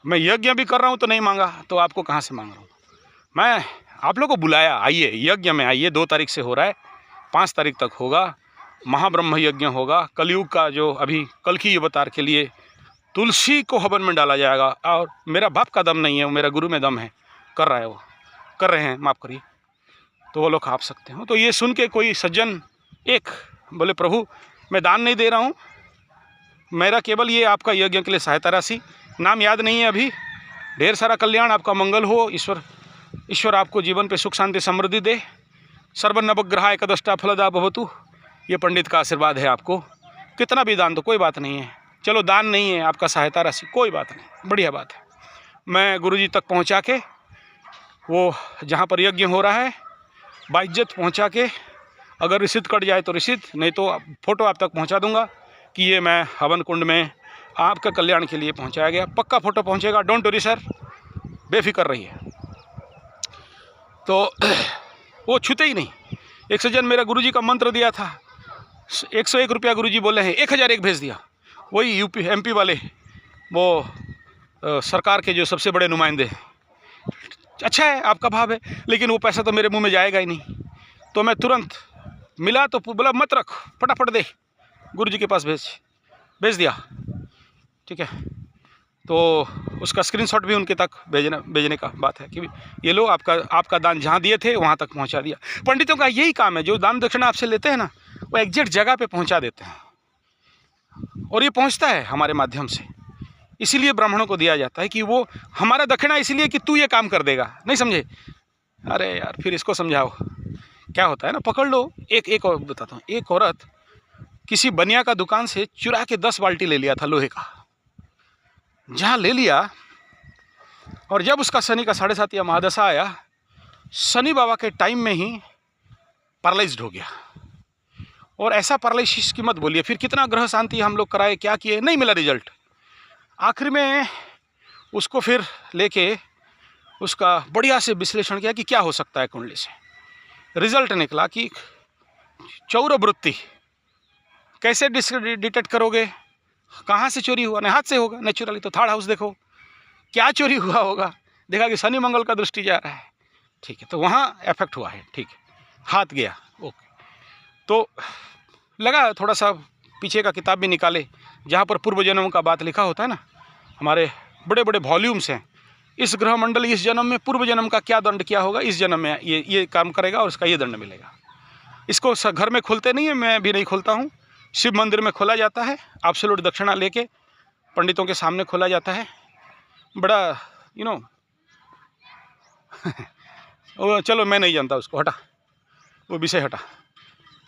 Speaker 2: मैं यज्ञ भी कर रहा हूँ तो नहीं मांगा, तो आपको कहाँ से मांग रहा हूँ। मैं आप लोगों को बुलाया, आइए यज्ञ में आइए, 2 तारीख से हो रहा है, 5 तारीख तक होगा, महाब्रह्म यज्ञ होगा। कलयुग का जो अभी कल की अवतार के लिए तुलसी को हवन में डाला जाएगा, और मेरा बाप का दम नहीं है, वो मेरा गुरु में दम है, कर रहे हैं, माफ़ करिए, तो वो लोग आप सकते हो। तो ये सुन के कोई सज्जन एक बोले, प्रभु मैं दान नहीं दे रहा हूँ, मेरा केवल ये आपका यज्ञ के लिए सहायता राशि, नाम याद नहीं है अभी, ढेर सारा कल्याण, आपका मंगल हो, ईश्वर आपको जीवन पे सुख शांति समृद्धि दे, सर्वनवग्रहाय एकदष्टा फलदा भवतु, ये पंडित का आशीर्वाद है आपको। कितना भी दान दो, कोई बात नहीं है, चलो दान नहीं है आपका सहायता राशि, कोई बात नहीं, बढ़िया बात है। मैं गुरुजी तक पहुंचा के, वो जहां पर यज्ञ हो रहा है बाइज्जत पहुंचा के, अगर रिसीद कट जाए तो रिसीद, नहीं तो फ़ोटो आप तक पहुंचा दूंगा कि ये मैं हवन कुंड में आपका कल्याण के लिए पहुंचाया गया, पक्का फ़ोटो पहुंचेगा, डोंट वरी सर, बेफिक्र रहिए। तो वो छूते ही नहीं। एक सज्जन मेरा गुरुजी का मंत्र दिया था, 101 रुपया गुरुजी बोले हैं, 1001 भेज दिया, वही यूपी MP वाले, वो सरकार के जो सबसे बड़े नुमाइंदे हैं। अच्छा है, आपका भाव है, लेकिन वो पैसा तो मेरे मुंह में जाएगा ही नहीं। तो मैं तुरंत मिला तो बोला मत रख, फटाफट दे, गुरुजी के पास भेज दिया, ठीक है। तो उसका स्क्रीनशॉट भी उनके तक भेजने का बात है कि ये लो आपका दान जहाँ दिए थे वहाँ तक पहुँचा दिया। पंडितों का यही काम है, जो दान दक्षिणा आपसे लेते हैं ना, वो एग्जैक्ट जगह पे पहुँचा देते हैं, और ये पहुँचता है हमारे माध्यम से। इसीलिए ब्राह्मणों को दिया जाता है कि वो हमारा दक्षिणा इसलिए कि तू ये काम कर देगा, नहीं समझे? अरे यार फिर इसको समझाओ क्या होता है ना। पकड़ लो, एक और बताता हूँ। एक औरत किसी बनिया का दुकान से चुरा के 10 बाल्टी ले लिया था लोहे का। जहाँ ले लिया और जब उसका शनि का 7.5 या महादशा आया, शनि बाबा के टाइम में ही पैरालाइज्ड हो गया। और ऐसा पैरालिसिस की मत बोलिए, फिर कितना ग्रह शांति हम लोग कराए, क्या किए, नहीं मिला रिजल्ट। आखिर में उसको फिर लेके उसका बढ़िया से विश्लेषण किया कि क्या हो सकता है कुंडली से। रिजल्ट निकला कि चौरवृत्ति। कैसे डिटेक्ट करोगे कहाँ से चोरी हुआ? नहीं, हाथ से होगा नेचुरली। तो थर्ड हाउस देखो क्या चोरी हुआ होगा, देखा कि शनि मंगल का दृष्टि जा रहा है, ठीक है, तो वहाँ इफेक्ट हुआ है, ठीक है, हाथ गया, ओके। तो लगा थोड़ा सा पीछे का किताब भी निकाले जहाँ पर पूर्व जन्म का बात लिखा होता है ना, हमारे बड़े बड़े वॉल्यूम्स हैं। इस ग्रह मंडल इस जन्म में पूर्व जन्म का क्या दंड किया होगा, इस जन्म में ये काम करेगा और उसका ये दंड मिलेगा। इसको घर में खोलते नहीं है, मैं भी नहीं खोलता हूँ, शिव मंदिर में खोला जाता है, एब्सोल्यूट दक्षिणा लेके पंडितों के सामने खोला जाता है। बड़ा वो चलो मैं नहीं जानता उसको, हटा वो विषय हटा,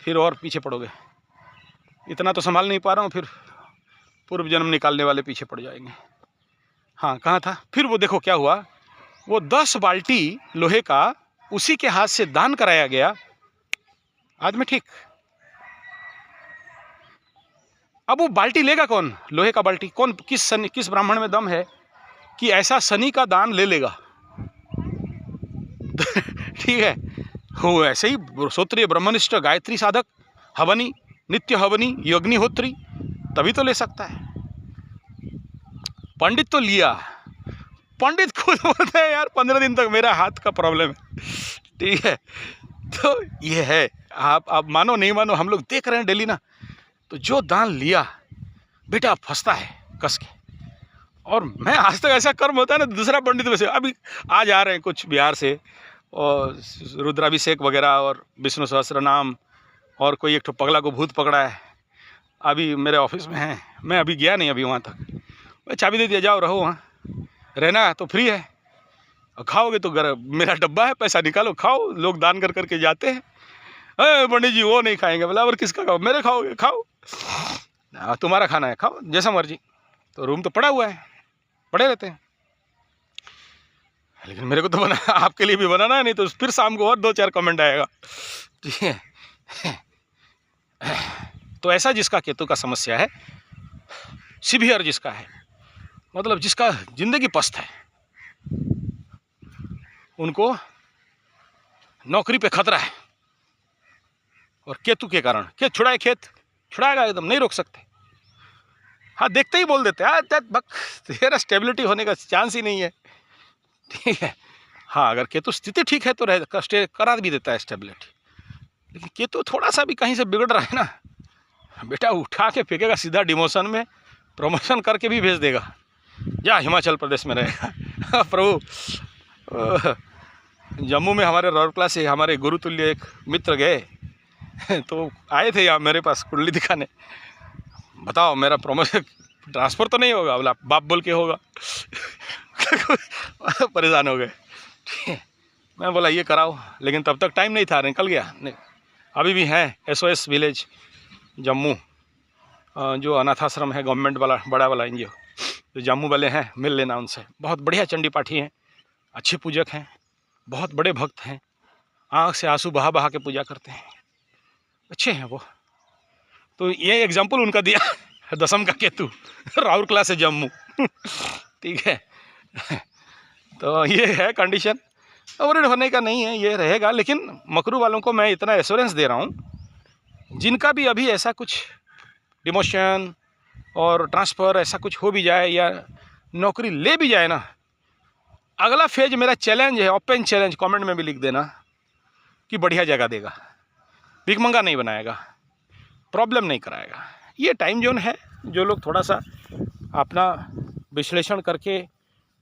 Speaker 2: फिर और पीछे पड़ोगे। इतना तो संभाल नहीं पा रहा हूँ, फिर पूर्व जन्म निकालने वाले पीछे पड़ जाएंगे। हाँ, कहाँ था फिर वो? देखो क्या हुआ, वो 10 बाल्टी लोहे का उसी के हाथ से दान कराया गया। आज में ठीक। अब वो बाल्टी लेगा कौन? लोहे का बाल्टी कौन? किस ब्राह्मण में दम है कि ऐसा शनि का दान ले लेगा? ठीक है, वो ऐसे ही श्रोत्रिय ब्रह्मनिष्ठ गायत्री साधक, हवनी, नित्य हवनी, यज्ञहोत्री, तभी तो ले सकता है। पंडित तो लिया, पंडित खुद बोलते हैं यार 15 दिन तक मेरा हाथ का प्रॉब्लम है, ठीक है। तो ये है, आप मानो नहीं मानो, हम लोग देख रहे हैं डेली ना। तो जो दान लिया बेटा फंसता है कस के। और मैं आज तक ऐसा कर्म होता है ना, दूसरा पंडित में से अभी आज आ रहे हैं कुछ बिहार से, और रुद्राभिषेक वगैरह और विष्णु सहस्त्र नाम, और कोई एक ठो पगला को भूत पकड़ा है, अभी मेरे ऑफिस में है। मैं अभी गया नहीं अभी वहाँ तक, मैं चाबी दे दिया, जाओ रहो वहाँ, रहना तो फ्री है, और खाओगे तो मेरा डब्बा है, पैसा निकालो खाओ। लोग दान कर करके जाते हैं, अरे पंडित जी वो नहीं खाएंगे, बोला और किसका खाओ? मेरे खाओगे, खाओ, तुम्हारा खाना है खाओ जैसा मर्जी। तो रूम तो पड़ा हुआ है, पड़े रहते हैं, लेकिन मेरे को तो बना, आपके लिए भी बनाना है, नहीं तो फिर शाम को और 2-4 कमेंट आएगा, ठीक है। तो ऐसा जिसका केतु का समस्या है, सीवियर जिसका है, मतलब जिसका जिंदगी पस्त है, उनको नौकरी पे खतरा है। और केतु के कारण छुड़ाए, खेत छुड़ाएगा एकदम, नहीं रोक सकते। हाँ, देखते ही बोल देते हैं तेरा स्टेबिलिटी होने का चांस ही नहीं है, ठीक है। हाँ, अगर केतु स्थिति ठीक है तो करा भी देता है स्टेबिलिटी। लेकिन केतु थोड़ा सा भी कहीं से बिगड़ रहा है ना, बेटा उठा के फेंकेगा सीधा डिमोशन में, प्रमोशन करके भी भेज देगा, या हिमाचल प्रदेश में रहेगा। प्रभु, जम्मू में हमारे राउरकेला से हमारे गुरुतुल्य एक मित्र गए, तो आए थे यहाँ मेरे पास कुंडली दिखाने। बताओ मेरा प्रमोशन ट्रांसफ़र तो नहीं होगा? बोला बाप बोल के होगा। परेशान हो गए, ठीक है। मैं बोला ये कराओ, लेकिन तब तक टाइम नहीं था, निकल गया। नहीं, अभी भी हैं SOS विलेज जम्मू, जो अनाथाश्रम है गवर्नमेंट वाला, बड़ा वाला NGO, तो जम्मू वाले हैं, मिल लेना उनसे। बहुत बढ़िया चंडी पाठी हैं, अच्छे पूजक हैं, बहुत बड़े भक्त हैं, आँख से आंसू बहा बहा के पूजा करते हैं, अच्छे हैं वो। तो ये एग्जाम्पल उनका दिया, 10वीं का केतु, राउरकेला से जम्मू, ठीक है। तो ये है कंडीशन, वरीड होने का नहीं है, ये रहेगा। लेकिन मकरू वालों को मैं इतना एश्योरेंस दे रहा हूँ, जिनका भी अभी ऐसा कुछ डिमोशन और ट्रांसफ़र ऐसा कुछ हो भी जाए या नौकरी ले भी जाए ना, अगला फेज मेरा चैलेंज है, ओपन चैलेंज, कमेंट में भी लिख देना कि बढ़िया जगह देगा, भिखमंगा नहीं बनाएगा, प्रॉब्लम नहीं कराएगा। ये टाइम जोन है। जो लोग थोड़ा सा अपना विश्लेषण करके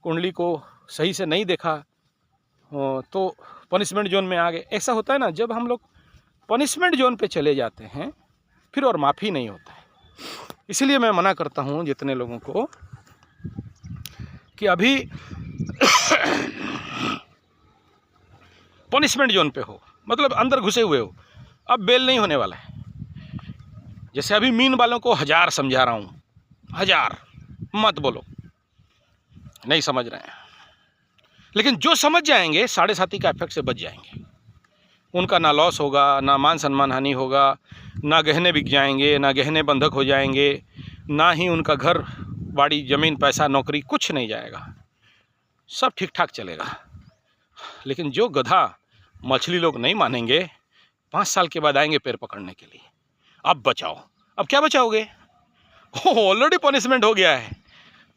Speaker 2: कुंडली को सही से नहीं देखा तो पनिशमेंट जोन में आ गए। ऐसा होता है ना, जब हम लोग पनिशमेंट जोन पे चले जाते हैं फिर और माफ़ी नहीं होता है। इसलिए मैं मना करता हूँ जितने लोगों को कि अभी पनिशमेंट जोन पे हो, मतलब अंदर घुसे हुए हो, अब बेल नहीं होने वाला है। जैसे अभी मीन वालों को 1000 समझा रहा हूँ, 1000 मत बोलो, नहीं समझ रहे हैं। लेकिन जो समझ जाएंगे 7.5 का इफेक्ट से बच जाएंगे। उनका ना लॉस होगा, ना मान सम्मान हानि होगा, ना गहने बिक जाएंगे, ना गहने बंधक हो जाएंगे, ना ही उनका घर बाड़ी ज़मीन पैसा नौकरी कुछ नहीं जाएगा, सब ठीक ठाक चलेगा। लेकिन जो गधा मछली लोग नहीं मानेंगे, 5 साल के बाद आएंगे पैर पकड़ने के लिए, अब बचाओ। अब क्या बचाओगे? ऑलरेडी पनिशमेंट हो गया है,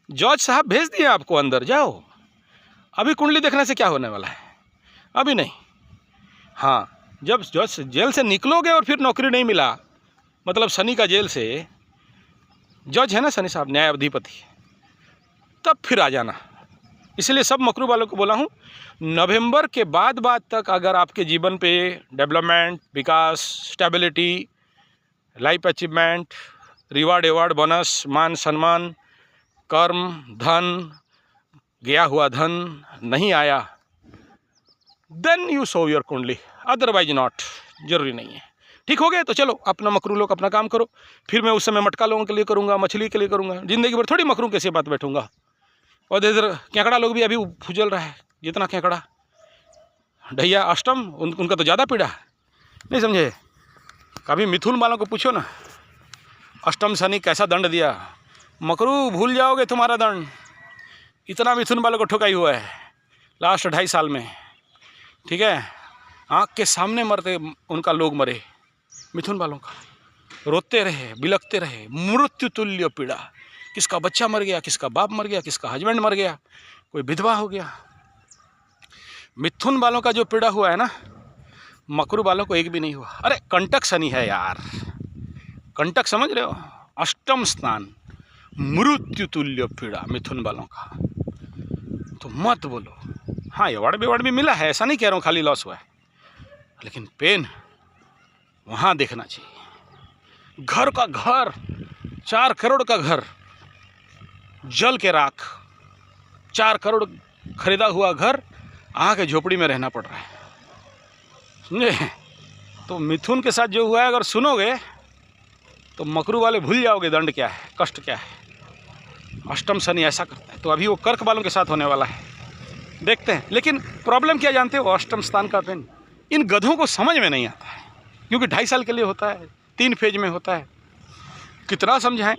Speaker 2: जज साहब भेज दिए आपको अंदर, जाओ। अभी कुंडली देखने से क्या होने वाला है? अभी नहीं। हाँ, जब जज जेल से निकलोगे और फिर नौकरी नहीं मिला, मतलब शनि का जेल से, जज है ना शनि साहब, न्यायाधिपति, तब फिर आ जाना। इसलिए सब मकरू वालों को बोला हूँ, नवंबर के बाद तक अगर आपके जीवन पे डेवलपमेंट, विकास, stability, life achievement, reward award, bonus, मान सम्मान, कर्म, धन, गया हुआ धन नहीं आया, देन यू शो योर कुंडली, अदरवाइज नॉट। जरूरी नहीं है। ठीक हो गए तो चलो, अपना मकरू लोग अपना काम करो। फिर मैं उस समय मटका लोगों के लिए करूँगा, मछली के लिए करूँगा, जिंदगी भर थोड़ी मकरू के बात बैठूंगा। और इधर केकड़ा लोग भी अभी फुजल रहा है, जितना केकड़ा ढैया अष्टम उनका तो ज़्यादा पीड़ा है, नहीं समझे? कभी मिथुन वालों को पूछो ना, अष्टम शनि कैसा दंड दिया, मकरू भूल जाओगे तुम्हारा दंड। इतना मिथुन वालों को ठुकाई हुआ है लास्ट 2.5 साल में, ठीक है? आँख के सामने मरते उनका लोग मरे, मिथुन वालों का, रोते रहे, बिलखते रहे, मृत्यु तुल्य पीड़ा। किसका बच्चा मर गया, किसका बाप मर गया, किसका हस्बैंड मर गया, कोई विधवा हो गया। मिथुन वालों का जो पीड़ा हुआ है ना, मकरू वालों को एक भी नहीं हुआ। अरे कंटक शनि है यार, कंटक समझ रहे हो? अष्टम स्थान, मृत्यु तुल्य पीड़ा मिथुन वालों का। तो मत बोलो। हाँ, अवार्ड भी मिला है, ऐसा नहीं कह रहा हूँ खाली लॉस हुआ है, लेकिन पेन वहाँ देखना चाहिए। घर का घर, 4 करोड़ का घर जल के राख, 4 करोड़ खरीदा हुआ घर आके झोपड़ी में रहना पड़ रहा है, समझे? तो मिथुन के साथ जो हुआ है, अगर सुनोगे तो मकरू वाले भूल जाओगे दंड क्या है, कष्ट क्या है। अष्टम शनि ऐसा करता है। तो अभी वो कर्क वालों के साथ होने वाला है, देखते हैं। लेकिन प्रॉब्लम क्या जानते हो? अष्टम स्थान का पेन इन गधों को समझ में नहीं आता है, क्योंकि 2.5 साल के लिए होता है, 3 फेज में होता है। कितना समझाएं?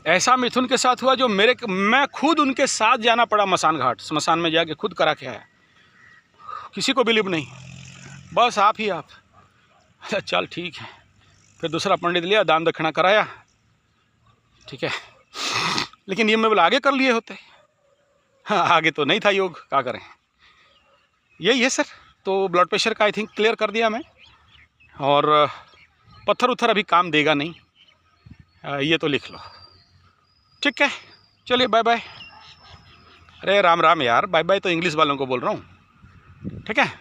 Speaker 2: ऐसा मिथुन के साथ हुआ जो मैं खुद उनके साथ जाना पड़ा मसान घाट, स्मशान में जाके खुद करा के आया। किसी को बिलीव नहीं, बस आप ही आप। चल ठीक है, फिर दूसरा पंडित लिया, दान दक्षिणा कराया, ठीक है। लेकिन ये मैं बोला आगे कर लिए होते। हाँ, आगे तो नहीं था योग, क्या करें। यही है सर। तो ब्लड प्रेशर का आई थिंक क्लियर कर दिया मैं, और पत्थर उत्थर अभी काम देगा नहीं, ये तो लिख लो, ठीक है। चलिए बाय बाय। अरे राम राम यार, बाय बाय तो इंग्लिश वालों को बोल रहा हूँ, ठीक है।